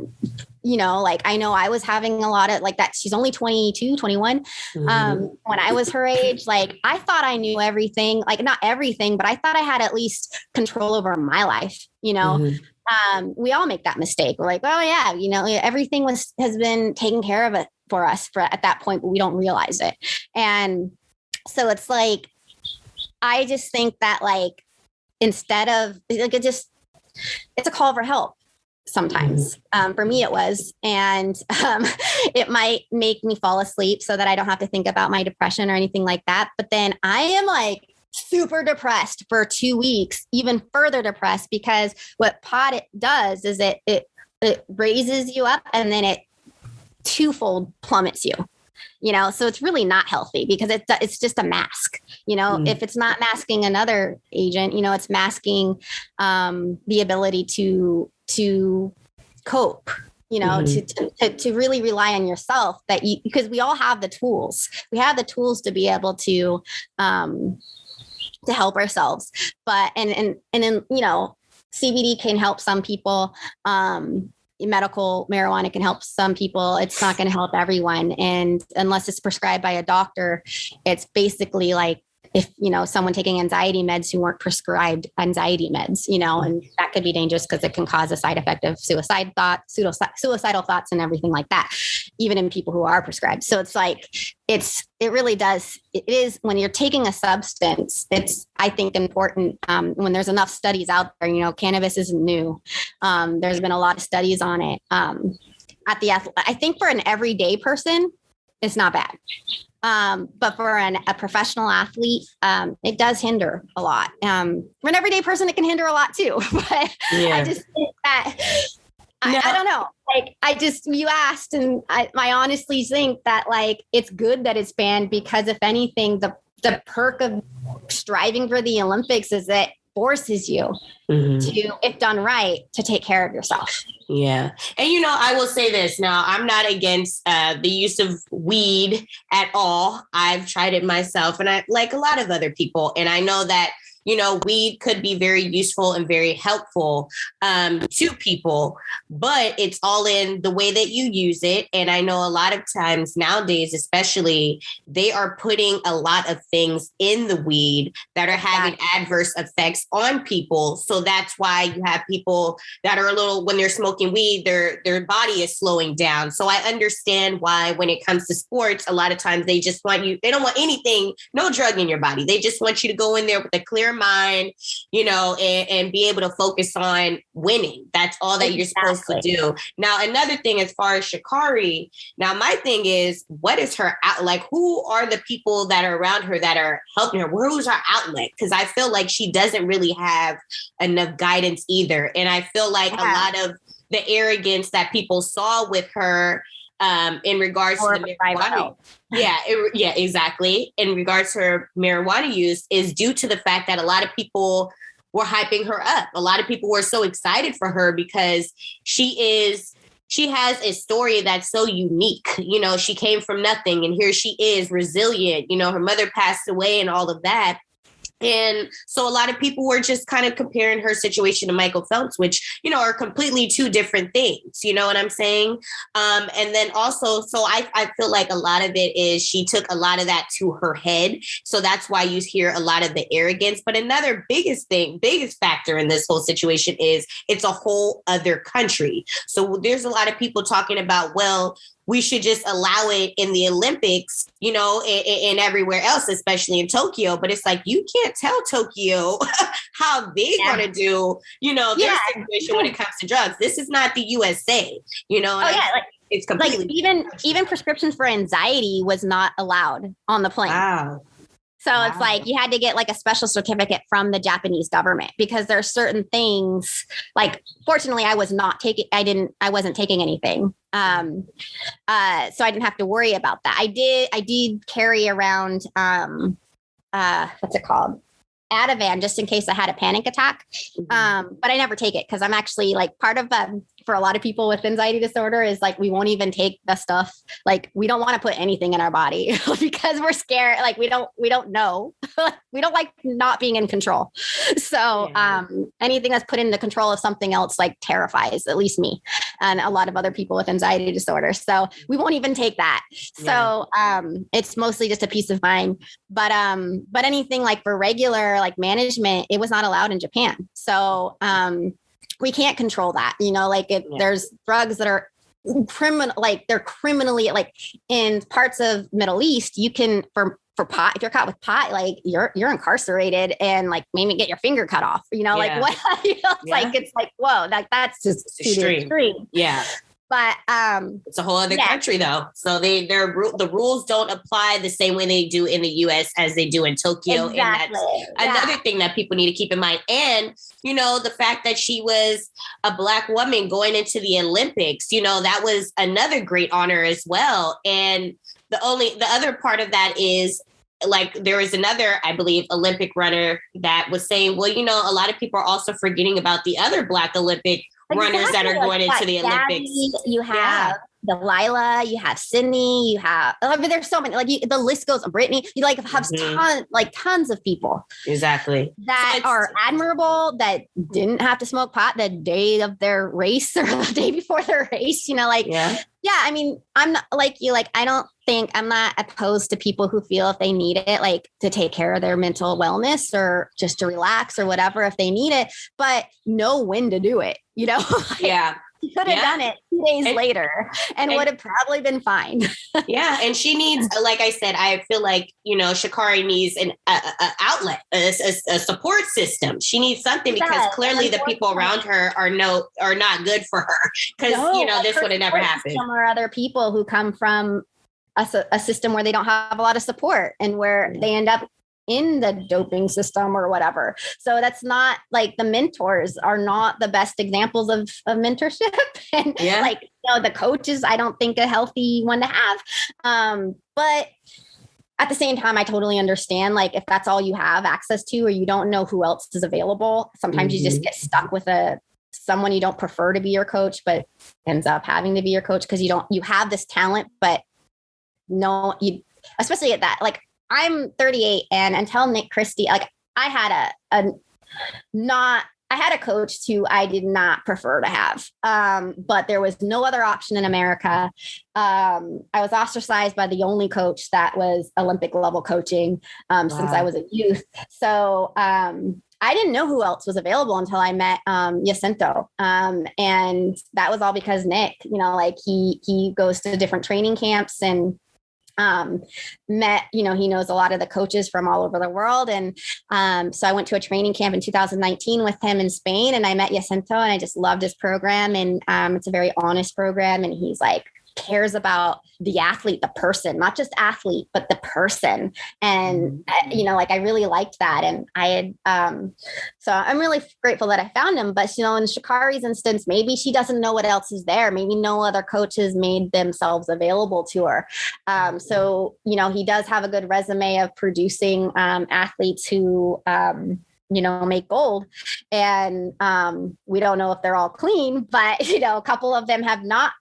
like, I know I was having a lot of like that. She's only 22, 21. When I was her age, like I thought I knew everything, like not everything, but I thought I had at least control over my life. We all make that mistake. We're like, oh yeah, everything has been taken care of it for us at that point, but we don't realize it. And so it's like, I just think that like, instead of like, it's a call for help sometimes. For me, it was, and it might make me fall asleep so that I don't have to think about my depression or anything like that. But then I am like super depressed for 2 weeks, even further depressed, because what pot does is it raises you up and then it twofold plummets you. So it's really not healthy because it's just a mask, if it's not masking another agent, it's masking the ability to cope, to really rely on yourself because we all have the tools. We have the tools to be able to help ourselves. But, and then, CBD can help some people. Medical marijuana can help some people. It's not going to help everyone. And unless it's prescribed by a doctor, it's basically like if, someone taking anxiety meds who weren't prescribed anxiety meds, and that could be dangerous because it can cause a side effect of suicidal thoughts and everything like that, even in people who are prescribed. So it's like, it really does. It is when you're taking a substance, it's, I think, important when there's enough studies out there, cannabis isn't new. There's been a lot of studies on it. I think for an everyday person, it's not bad. But for a professional athlete, it does hinder a lot. For an everyday person, it can hinder a lot too. But I just think that, I don't know. You asked, and I honestly think that it's good that it's banned because if anything, the perk of striving for the Olympics is that forces you to, if done right, to take care of yourself. Yeah. And, I will say this now, I'm not against the use of weed at all. I've tried it myself and I like a lot of other people. And I know that, weed could be very useful and very helpful to people, but it's all in the way that you use it. And I know a lot of times nowadays, especially, they are putting a lot of things in the weed that are having adverse effects on people. So that's why you have people that are when they're smoking weed, their body is slowing down. So I understand why when it comes to sports, a lot of times they just they don't want anything, no drug in your body. They just want you to go in there with a clear mind, and be able to focus on winning. That's all that you're supposed to do. Now, another thing, as far as Sha'Carri, now my thing is, what is her who are the people that are around her that are helping her? Who's her outlet? Because I feel like she doesn't really have enough guidance either. And I feel like a lot of the arrogance that people saw with her in regards to the marijuana. Yeah, exactly. In regards to her marijuana use is due to the fact that a lot of people were hyping her up. A lot of people were so excited for her because she has a story that's so unique. She came from nothing and here she is resilient. Her mother passed away and all of that. And so a lot of people were just kind of comparing her situation to Michael Phelps, which, are completely two different things. You know what I'm saying? And then also, so I feel like a lot of it is she took a lot of that to her head. So that's why you hear a lot of the arrogance. But another biggest factor in this whole situation is it's a whole other country. So there's a lot of people talking about, well, we should just allow it in the Olympics, and everywhere else, especially in Tokyo. But it's like, you can't tell Tokyo how they're going to do, their situation when it comes to drugs. This is not the USA, it's completely even prescriptions for anxiety was not allowed on the plane. Wow. So it's like you had to get a special certificate from the Japanese government because there are certain things fortunately I wasn't taking anything. So I didn't have to worry about that. I did carry around, what's it called? Ativan, just in case I had a panic attack. But I never take it because I'm actually part of for a lot of people with anxiety disorder is we won't even take the stuff. We don't want to put anything in our body because we're scared. We don't know. We don't like not being in control. So anything that's put into control of something else terrifies at least me and a lot of other people with anxiety disorder. So we won't even take that. So it's mostly just a peace of mind. But anything for regular management, it was not allowed in Japan. So we can't control that, there's drugs that are criminal, they're criminally in parts of Middle East, you can for pot, if you're caught with pot, you're incarcerated and maybe get your finger cut off, what, it's whoa, that's just extreme. Yeah. But it's a whole other country, though. So the rules don't apply the same way they do in the U.S. as they do in Tokyo. Exactly. And that's another thing that people need to keep in mind. And, the fact that she was a Black woman going into the Olympics, that was another great honor as well. And the other part of that is there was another, I believe, Olympic runner that was saying, well, a lot of people are also forgetting about the other Black Olympic runners that are going into the Olympics. You have Delilah, you have Sydney, you have, I mean, there's so many, like the list goes, Brittany, you like have tons of people. Exactly. That are admirable, that didn't have to smoke pot the day of their race or the day before their race, I mean, I'm not like you, like, I'm not opposed to people who feel if they need it, like to take care of their mental wellness or just to relax or whatever, if they need it, but know when to do it, He could have done it 2 days later and would have probably been fine. And she needs, like I said, I feel like, Sha'Carri needs an outlet, a support system. She needs something because clearly the people around her are not good for her because, this would have never happened. Some are other people who come from a system where they don't have a lot of support and where they end up in the doping system or whatever. So that's not like the mentors are not the best examples of mentorship. And the coaches, I don't think a healthy one to have. But at the same time, I totally understand, like if that's all you have access to, or you don't know who else is available, sometimes you just get stuck with someone you don't prefer to be your coach, but ends up having to be your coach because you have this talent, but especially at that, like, I'm 38 and until Nick Christie, like I had a coach who I did not prefer to have, but there was no other option in America. I was ostracized by the only coach that was Olympic level coaching since I was a youth. So I didn't know who else was available until I met Jacinto. And that was all because Nick, he goes to different training camps and he knows a lot of the coaches from all over the world. And so I went to a training camp in 2019 with him in Spain, and I met Jacinto and I just loved his program. And it's a very honest program. And he's like, cares about the athlete, the person, not just athlete, but the person. And, I really liked that. And I had, so I'm really grateful that I found him. But, in Sha'Carri's instance, maybe she doesn't know what else is there. Maybe no other coaches made themselves available to her. So, he does have a good resume of producing athletes who, make gold. And we don't know if they're all clean, but, a couple of them have not,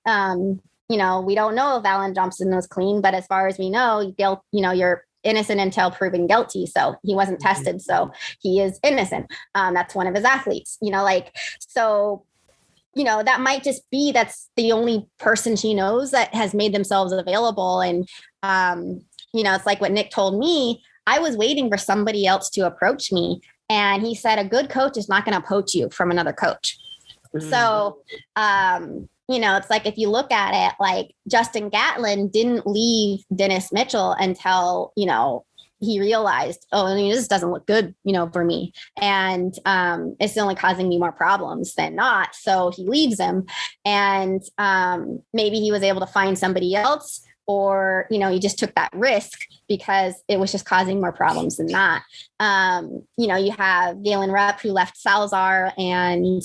we don't know if Alan Johnson was clean, but as far as we know, you're innocent until proven guilty. So he wasn't tested. So he is innocent. That's one of his athletes, so, that might just be, that's the only person she knows that has made themselves available. And, it's like what Nick told me. I was waiting for somebody else to approach me. And he said, a good coach is not going to poach you from another coach. So, it's like, if you look at it, like Justin Gatlin didn't leave Dennis Mitchell until, he realized, this doesn't look good, for me. And it's only causing me more problems than not. So he leaves him. And maybe he was able to find somebody else, or, he just took that risk because it was just causing more problems than not. You have Galen Rupp, who left Salazar, and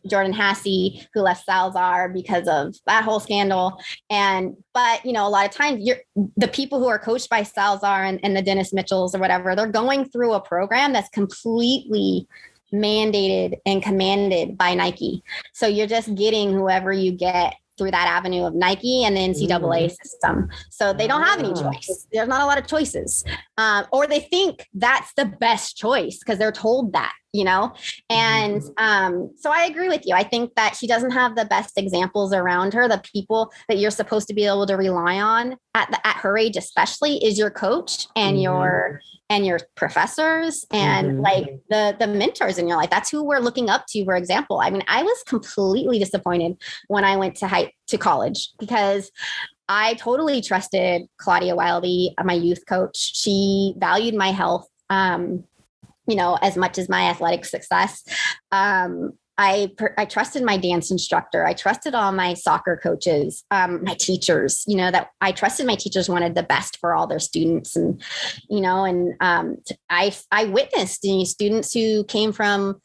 Jordan Hasse, who left Salazar because of that whole scandal. But a lot of times the people who are coached by Salazar and the Dennis Mitchells or whatever, they're going through a program that's completely mandated and commanded by Nike. So you're just getting whoever you get through that avenue of Nike and the NCAA system. So they don't have any choice. There's not a lot of choices. Or they think that's the best choice because they're told that, And so I agree with you. I think that she doesn't have the best examples around her. The people that you're supposed to be able to rely on at her age, especially, is your coach and your professors and like the mentors in your life. That's who we're looking up to, for example. I mean, I was completely disappointed when I went to college because I totally trusted Claudia Wildy, my youth coach. She valued my health, as much as my athletic success. I trusted my dance instructor. I trusted all my soccer coaches, my teachers, that I trusted my teachers wanted the best for all their students. And, I witnessed students who came from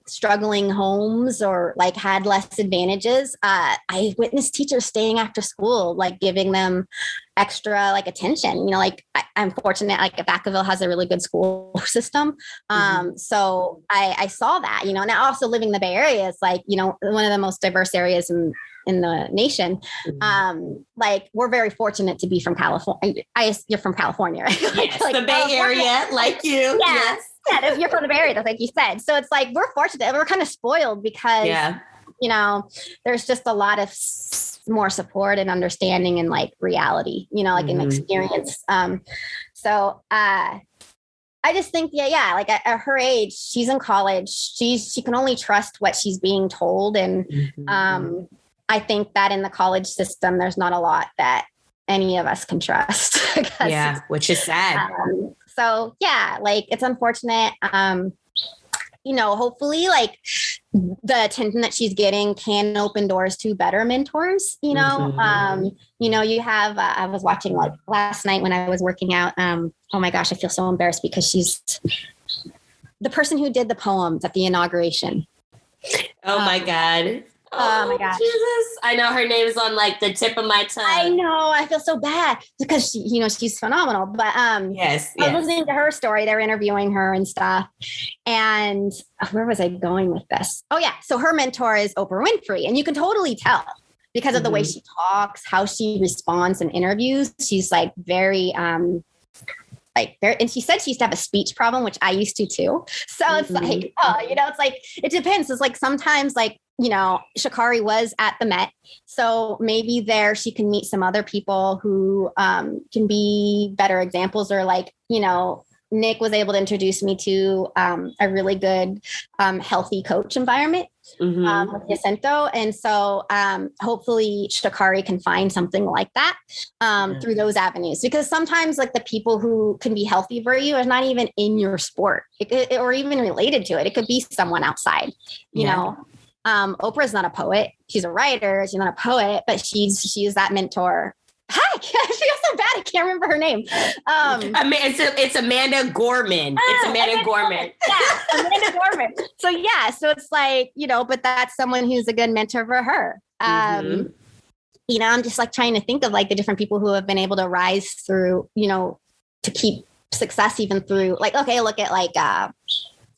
struggling homes or like had less advantages. I witnessed teachers staying after school, like giving them extra like attention, I'm fortunate, like Vacaville has a really good school system. So I saw that, and also living in the Bay Area is like, one of the most diverse areas in in the nation. Like we're very fortunate to be from California. You're from California, right? Yes, like the Bay Area, like you. Yes. Yeah, you're from the Bay Area, that's like you said. So it's like we're fortunate. We're kind of spoiled because, you know, there's just a lot of more support and understanding and like reality, you know, like an experience. So I just think, like at her age, she's in college. She can only trust what she's being told. And I think that in the college system, there's not a lot that any of us can trust. Which is sad. So like it's unfortunate. You know, hopefully like the attention that she's getting can open doors to better mentors, you know. You know, you have, I was watching like last night when I was working out. Oh my gosh, I feel so embarrassed because she's the person who did the poems at the inauguration. Oh my God. Oh my gosh. Jesus. I know her name is on like the tip of my tongue. I know. I feel so bad because she, you know, she's phenomenal. But yes. I was listening to her story. They're interviewing her and stuff. And where was I going with this? Oh yeah. So her mentor is Oprah Winfrey. And you can totally tell because of the way she talks, how she responds in interviews. She's like very and she said she used to have a speech problem, which I used to too. So it's like, you know, it's like, it depends. It's like sometimes like, you know, Sha'Carri was at the Met. So maybe there she can meet some other people who can be better examples, or like, you know, Nick was able to introduce me to a really good healthy coach environment with Jacinto. And so hopefully Sha'Carri can find something like that through those avenues, because sometimes like the people who can be healthy for you are not even in your sport or even related to it. It could be someone outside, you know. Oprah's not a poet. She's a writer. She's not a poet, but she is that mentor. Hi, I feel so bad. I can't remember her name. It's Amanda Gorman. It's Amanda Gorman. Yeah, Amanda Gorman. So so it's like, you know, but that's someone who's a good mentor for her. You know, I'm just like trying to think of like the different people who have been able to rise through, you know, to keep success even through like, okay, look at like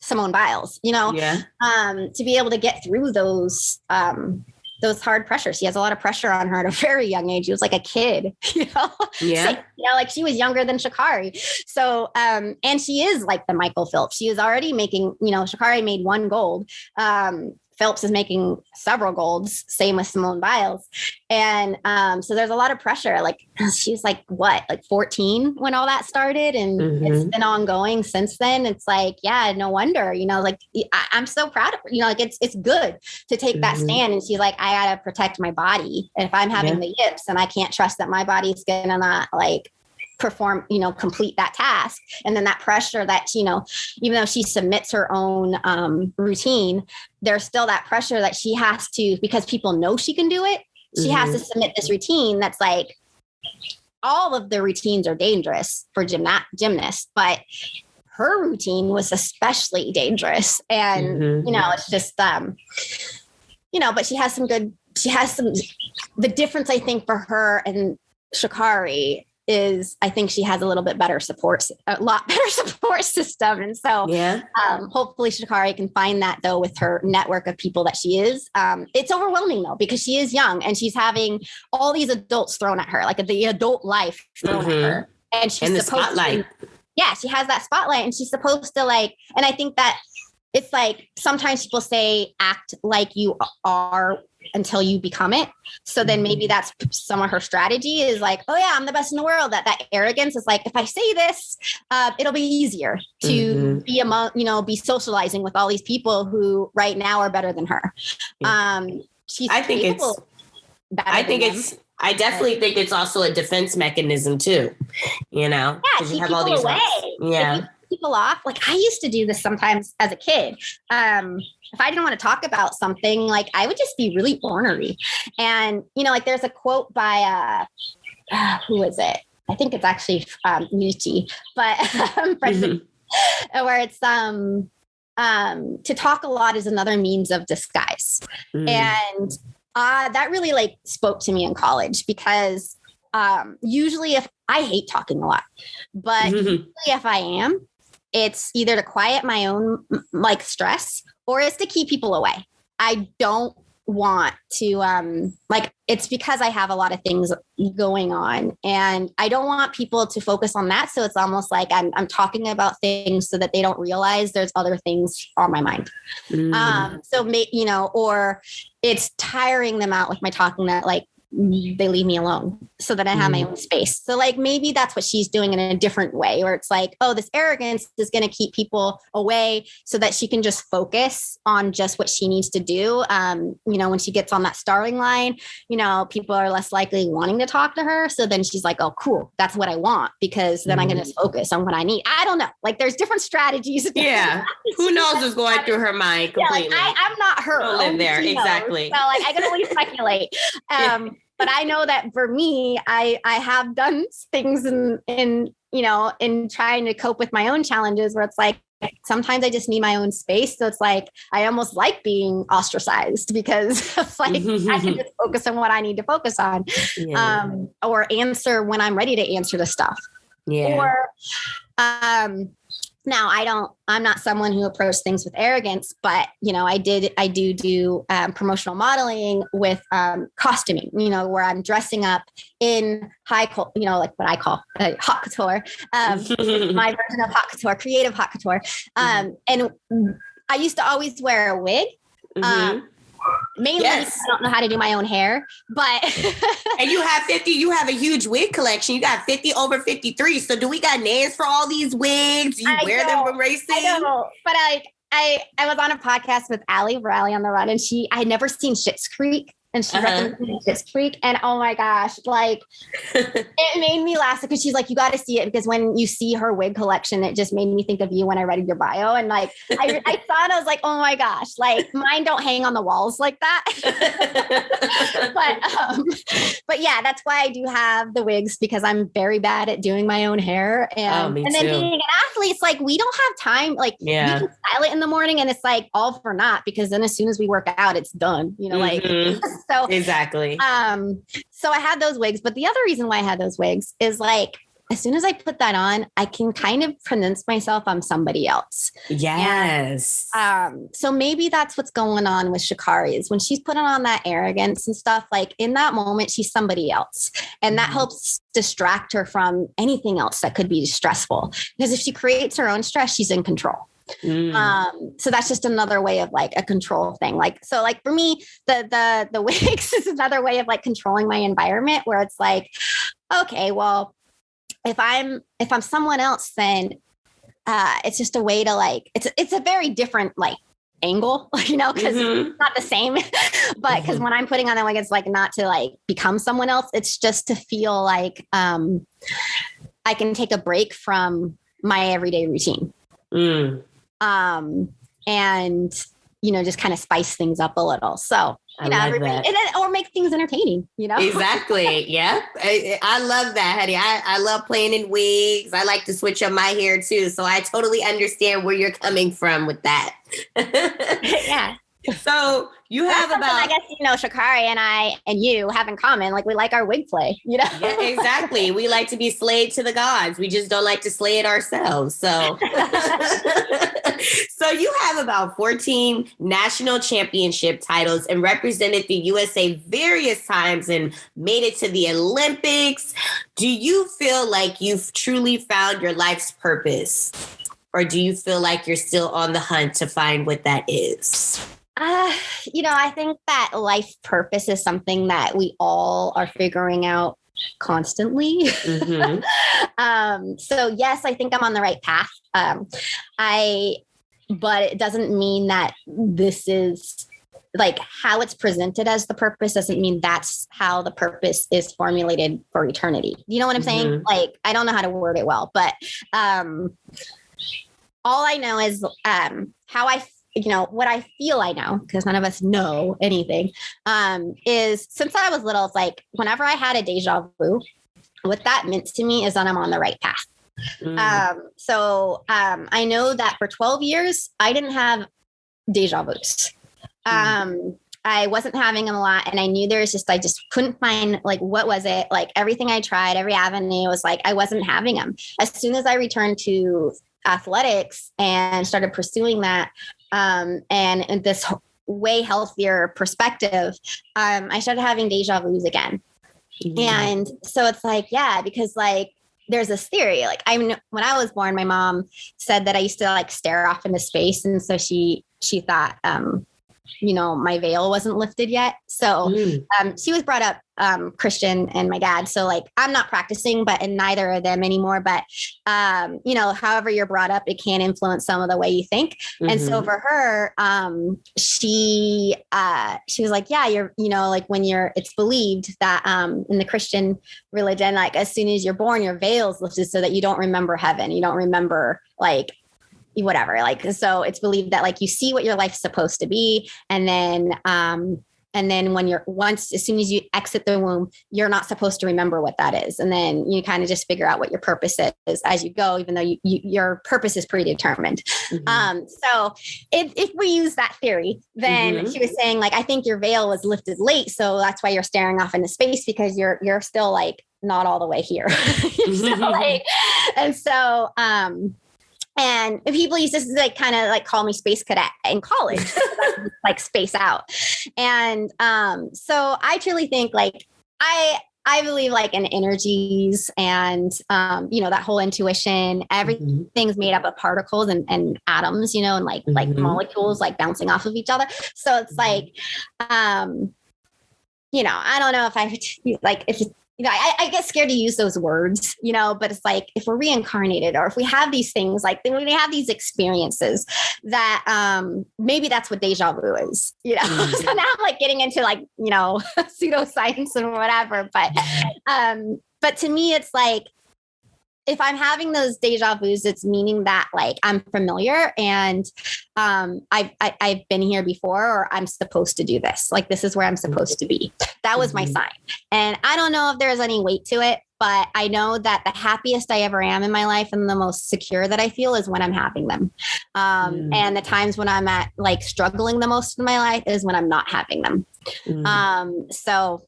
Simone Biles, you know, to be able to get through those hard pressures. She has a lot of pressure on her at a very young age. She was like a kid, you know, like she was younger than Sha'Carri. So, and she is like the Michael Phelps. She is already making, you know, Sha'Carri made 1 gold. Phelps is making several golds, same with Simone Biles. And so there's a lot of pressure. Like she's like, what, like 14 when all that started? And it's been ongoing since then. It's like, no wonder, you know, like I'm so proud of her, you know, like it's good to take that stand. And she's like, I got to protect my body. And if I'm having the yips and I can't trust that my body's going to not like perform, you know, complete that task. And then that pressure that, you know, even though she submits her own routine, there's still that pressure that she has to, because people know she can do it. She has to submit this routine that's like, all of the routines are dangerous for gymnasts, but her routine was especially dangerous. And, you know, it's just, you know, but the difference I think for her and Sha'Carri is I think she has a lot better support system. And so hopefully Sha'Carri can find that though with her network of people that she is. It's overwhelming though, because she is young and she's having all these adults thrown at her, like the adult life thrown at her. And she's supposed to, she has that spotlight and she's supposed to like, and I think that it's like, sometimes people say, act like you are until you become it. So then maybe that's some of her strategy is like, oh yeah, I'm the best in the world. That arrogance is like, if I say this, it'll be easier to be among, you know, be socializing with all these people who right now are better than her. I definitely think it's also a defense mechanism too, you know, because you have all these away. People off. Like I used to do this sometimes as a kid. If I didn't want to talk about something, like I would just be really ornery. And, you know, like there's a quote by, who is it? I think it's actually Nietzsche, but where it's to talk a lot is another means of disguise. And that really like spoke to me in college because usually if I hate talking a lot, but usually if I am, it's either to quiet my own like stress or it's to keep people away. I don't want to like, it's because I have a lot of things going on and I don't want people to focus on that. So it's almost like I'm talking about things so that they don't realize there's other things on my mind. Or it's tiring them out with my talking that like they leave me alone so that I have my own space. So like, maybe that's what she's doing in a different way, where it's like, oh, this arrogance is going to keep people away so that she can just focus on just what she needs to do. When she gets on that starting line, people are less likely wanting to talk to her. So then she's like, oh, cool. That's what I want, because then I can just focus on what I need. I don't know. Like, there's different strategies. Yeah. Who knows what's going through her mind completely. Yeah, like, I'm not her. Don't live there. Exactly. So like, I can only speculate. But I know that for me, I have done things in trying to cope with my own challenges where it's like, sometimes I just need my own space. So it's like, I almost like being ostracized because it's like, I can just focus on what I need to focus on, or answer when I'm ready to answer the stuff. Yeah. Or, now I'm not someone who approaches things with arrogance, but, I do promotional modeling with costuming, where I'm dressing up in like what I call hot couture, my version of hot couture, creative hot couture. And I used to always wear a wig. Mainly because I don't know how to do my own hair, but and you have a huge wig collection. You got 50 over 53. So do we got names for all these wigs? You wear them for racing? I know, but I was on a podcast with Allie on the Run, and I had never seen Schitt's Creek. And she recommended Schitt's Creek. And oh my gosh, like it made me laugh because she's like, you got to see it, because when you see her wig collection, it just made me think of you when I read your bio. And like, I thought, I was like, oh my gosh, like mine don't hang on the walls like that. but yeah, that's why I do have the wigs, because I'm very bad at doing my own hair. And then being an athlete, it's like, we don't have time. Like we can style it in the morning and it's like all for naught, because then as soon as we work out, it's done, So exactly. So I had those wigs, but the other reason why I had those wigs is like, as soon as I put that on, I can kind of convince myself I'm somebody else. Yes. And, so maybe that's what's going on with Sha'Carri, is when she's putting on that arrogance and stuff, like in that moment, she's somebody else. And that helps distract her from anything else that could be stressful. Because if she creates her own stress, she's in control. So that's just another way of like a control thing. Like, so like for me, the wigs is another way of like controlling my environment, where it's like, okay, well, if I'm someone else, then it's just a way to like, it's a very different like angle, because it's not the same, but because when I'm putting on that wig, it's like not to like become someone else. It's just to feel like I can take a break from my everyday routine. And, just kind of spice things up a little. So, or make things entertaining, Exactly. Yeah. I love that, honey. I love playing in wigs. I like to switch up my hair too. So I totally understand where you're coming from with that. Yeah. So you have I guess, Sha'Carri and I and you have in common. Like we like our wig play, Yeah, exactly. We like to be slayed to the gods. We just don't like to slay it ourselves. So, so you have about 14 national championship titles and represented the USA various times and made it to the Olympics. Do you feel like you've truly found your life's purpose? Or do you feel like you're still on the hunt to find what that is? I think that life purpose is something that we all are figuring out constantly. So yes, I think I'm on the right path. But it doesn't mean that this is like how it's presented as the purpose doesn't mean that's how the purpose is formulated for eternity. You know what I'm saying? Like, I don't know how to word it well, but all I know is how what I feel I know, because none of us know anything, is since I was little, it's like whenever I had a deja vu, what that meant to me is that I'm on the right path. So I know that for 12 years, I didn't have deja vus. I wasn't having them a lot. And I knew I just couldn't find like, what was it? Like everything I tried, every avenue was like, I wasn't having them. As soon as I returned to athletics and started pursuing that, and this way healthier perspective, I started having deja vus again. And so it's like, yeah, because like, there's this theory, like when I was born, my mom said that I used to like stare off into space. And so she thought, my veil wasn't lifted yet. So she was brought up Christian and my dad. So like, I'm not practicing, and neither of them anymore. But, however you're brought up, it can influence some of the way you think. And so for her, she was like, yeah, like it's believed that in the Christian religion, like as soon as you're born, your veil is lifted so that you don't remember heaven. You don't remember like whatever, like, so it's believed that like you see what your life's supposed to be. And then as soon as you exit the womb, you're not supposed to remember what that is. And then you kind of just figure out what your purpose is as you go, even though your purpose is predetermined. So if we use that theory, then she was saying like, I think your veil was lifted late. So that's why you're staring off into space, because you're still like not all the way here. And people used to like kind of like call me space cadet in college, like space out. And so I truly think like I believe like in energies and that whole intuition, everything's made up of particles and atoms, and like molecules like bouncing off of each other. So it's like I don't know if I like if I get scared to use those words, but it's like if we're reincarnated or if we have these things, like when we have these experiences that maybe that's what deja vu is, So now I'm like getting into like, pseudoscience and whatever. But to me, it's like, if I'm having those deja vus, it's meaning that like I'm familiar and I've been here before, or I'm supposed to do this. Like this is where I'm supposed to be. That was my sign. And I don't know if there's any weight to it, but I know that the happiest I ever am in my life and the most secure that I feel is when I'm having them. And the times when I'm at like struggling the most in my life is when I'm not having them. So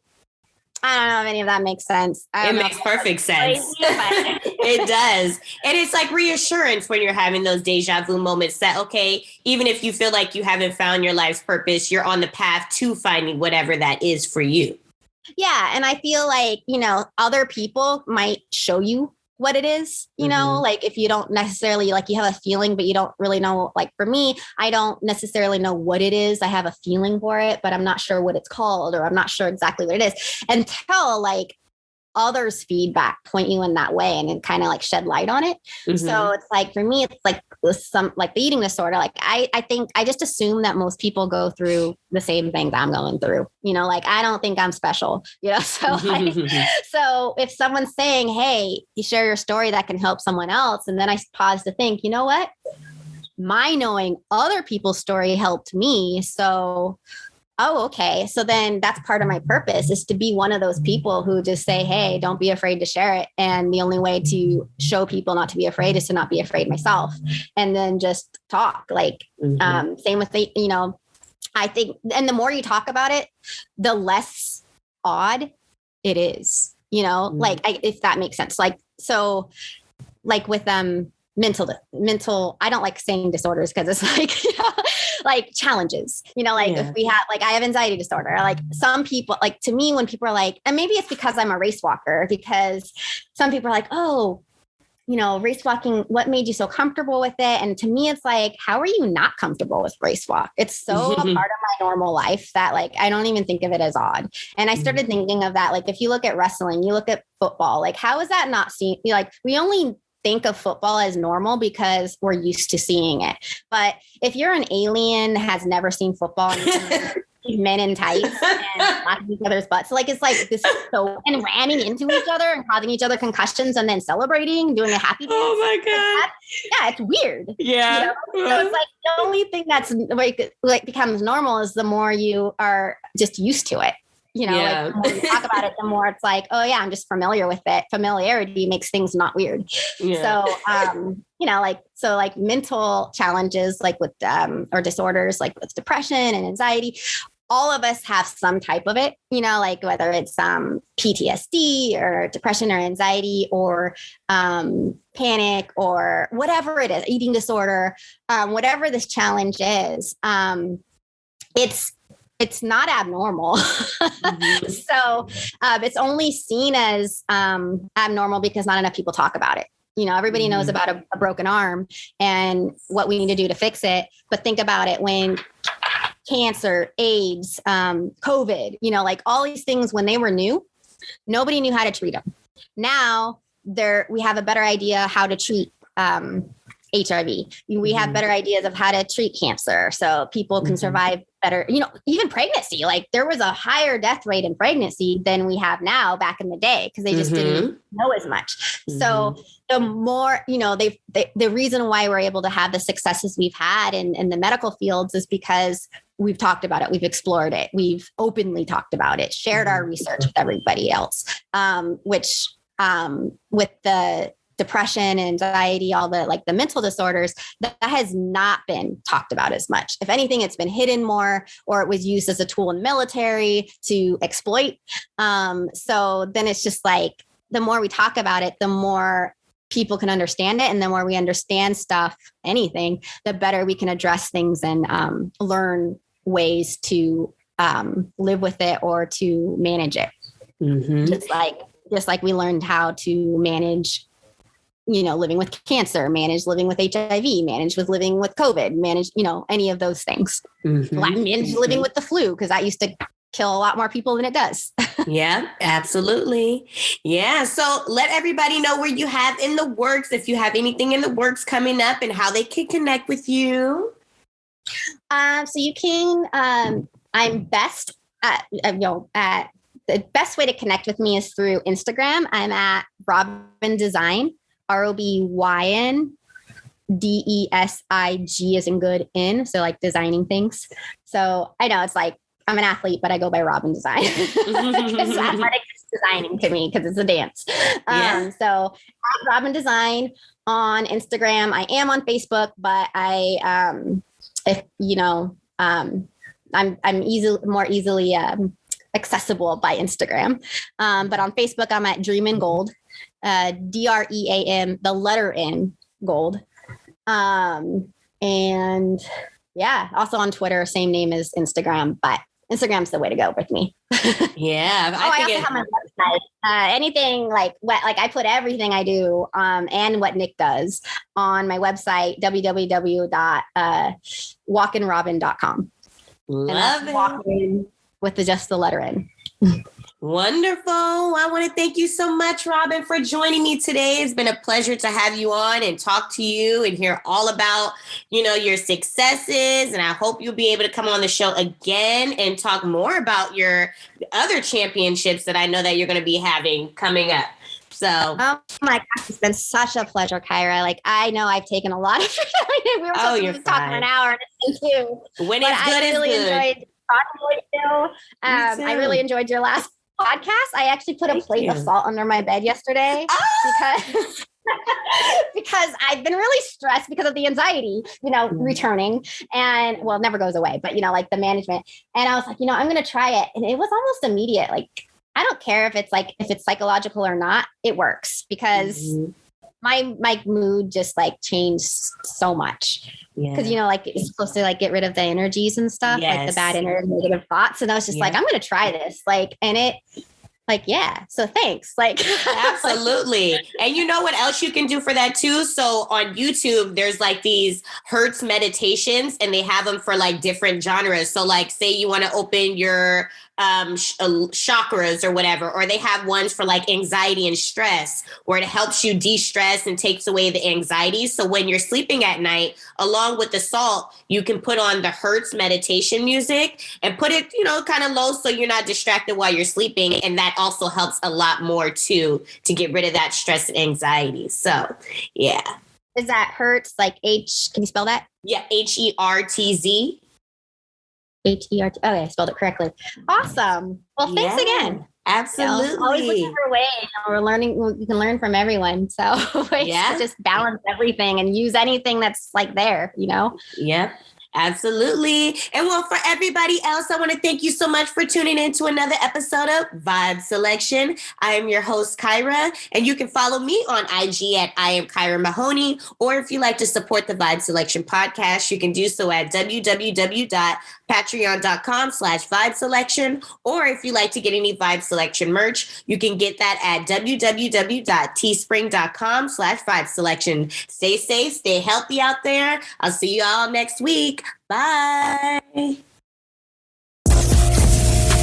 I don't know if any of that makes sense. It makes perfect sense. Crazy, it does. And it's like reassurance when you're having those deja vu moments that, okay, even if you feel like you haven't found your life's purpose, you're on the path to finding whatever that is for you. Yeah. And I feel like, other people might show you what it is, like if you don't necessarily like you have a feeling, but you don't really know, like for me, I don't necessarily know what it is. I have a feeling for it, but I'm not sure what it's called, or I'm not sure exactly what it is until like others' feedback point you in that way and then kind of like shed light on it. So it's like, for me, it's like some like the eating disorder. Like I think I just assume that most people go through the same thing that I'm going through, like I don't think I'm special, so like, so if someone's saying, hey, you share your story that can help someone else. And then I pause to think, you know what? My knowing other people's story helped me. So oh, okay. So then that's part of my purpose, is to be one of those people who just say, hey, don't be afraid to share it. And the only way to show people not to be afraid is to not be afraid myself. And then just talk like, same with I think, and the more you talk about it, the less odd it is, like if that makes sense. Like, so like with mental, I don't like saying disorders because it's like, like challenges, if we have, like, I have anxiety disorder, like some people, like to me, when people are like, and maybe it's because I'm a race walker, because some people are like, oh, race walking, what made you so comfortable with it? And to me, it's like, how are you not comfortable with race walk? It's so a part of my normal life that like, I don't even think of it as odd. And I started thinking of that. Like, if you look at wrestling, you look at football, like, how is that not seen? Like, we only think of football as normal because we're used to seeing it. But if you're an alien that has never seen football and men in tights and laughing at each other's butts, like it's like this, so, and ramming into each other and causing each other concussions and then celebrating, doing a happy dance. Oh my God. Yeah, it's weird. Yeah. So it's like the only thing that's like becomes normal is the more you are just used to it. Like the more you talk about it, the more it's like, oh yeah, I'm just familiar with it. Familiarity makes things not weird. Yeah. So, like mental challenges, like with, or disorders, like with depression and anxiety, all of us have some type of it, like whether it's, PTSD or depression or anxiety or, panic or whatever it is, eating disorder, whatever this challenge is, it's not abnormal. Mm-hmm. So it's only seen as abnormal because not enough people talk about it. Everybody knows about a broken arm and what we need to do to fix it. But think about it when cancer, AIDS, COVID, like all these things, when they were new, nobody knew how to treat them. Now we have a better idea how to treat HIV. We have better ideas of how to treat cancer. So people can survive better, even pregnancy. Like there was a higher death rate in pregnancy than we have now back in the day because they just didn't know as much. So the more, the reason why we're able to have the successes we've had in the medical fields is because we've talked about it. We've explored it. We've openly talked about it, shared our research with everybody else, which with the depression, anxiety, all the mental disorders, that has not been talked about as much. If anything, it's been hidden more, or it was used as a tool in the military to exploit. So then it's just like, the more we talk about it, the more people can understand it. And the more we understand anything, the better we can address things and learn ways to live with it or to manage it. Just like we learned how to manage living with cancer, manage living with HIV, manage with living with COVID, manage, any of those things. Manage living with the flu, because that used to kill a lot more people than it does. Yeah, absolutely. Yeah. So let everybody know where you have in the works, if you have anything in the works coming up, and how they can connect with you. So you can, I'm best at the best way to connect with me is through Instagram. I'm at Robyn Design. ROBYN DESIG as in good in. So like designing things. So I know it's like, I'm an athlete, but I go by Robyn Design because athletics is designing to me because it's a dance. So at Robyn Design on Instagram. I am on Facebook, but I'm more easily accessible by Instagram. But on Facebook, I'm at Dream in Gold. DREAM, the letter N, gold. And yeah, also on Twitter, same name as Instagram, but Instagram's the way to go with me. Yeah. I also have my website. Anything like I put everything I do and what Nick does on my website, www.walkinrobyn.com. Love it. Walking with just the letter N. Wonderful. I want to thank you so much, Robyn, for joining me today. It's been a pleasure to have you on and talk to you and hear all about, your successes. And I hope you'll be able to come on the show again and talk more about your other championships that I know that you're going to be having coming up. So, oh my gosh, it's been such a pleasure, Kyra. Like, I know I've taken a lot of we were supposed to talk for an hour and too. When it's good, it's good. Enjoyed talking with you. I really enjoyed your last podcast. I actually put a plate of salt under my bed yesterday because I've been really stressed because of the anxiety, returning, and it never goes away, but like the management. And I was like, I'm going to try it. And it was almost immediate. Like, I don't care if it's psychological or not, it works because my mood just changed so much. Because, it's supposed to get rid of the energies and stuff, like the bad negative thoughts. And I was just like, I'm going to try this. And it, so thanks. Absolutely. And you know what else you can do for that too? So on YouTube, there's these Hertz meditations and they have them for different genres. So say you want to open your chakras or whatever, or they have ones for anxiety and stress where it helps you de-stress and takes away the anxiety. So when you're sleeping at night, along with the salt, you can put on the Hertz meditation music and put it, kind of low so you're not distracted while you're sleeping. And that also helps a lot more too, to get rid of that stress and anxiety. So yeah. Is that Hertz can you spell that? Yeah. HERTZ. HERT. Okay, I spelled it correctly. Awesome. Well, thanks again. Absolutely. Always looking for ways. We're learning. We can learn from everyone. So ways to just balance everything and use anything that's there. Yep. Absolutely. And well, for everybody else, I want to thank you so much for tuning in to another episode of Vibe Selection. I am your host, Kyra, and you can follow me on IG at I am Kyra Mahoney, or if you like to support the Vibe Selection podcast, you can do so at www.patreon.com/Vibe Selection, or if you like to get any Vibe Selection merch, you can get that at www.teespring.com/Vibe Selection. Stay safe, stay healthy out there. I'll see you all next week. Bye.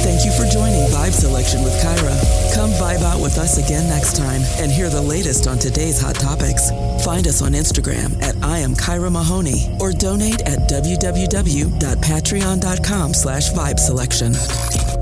Thank you for joining Vibe Selection with Kyra. Come vibe out with us again next time and hear the latest on today's hot topics. Find us on Instagram at I am Kyra Mahoney or donate at www.patreon.com/Vibe Selection.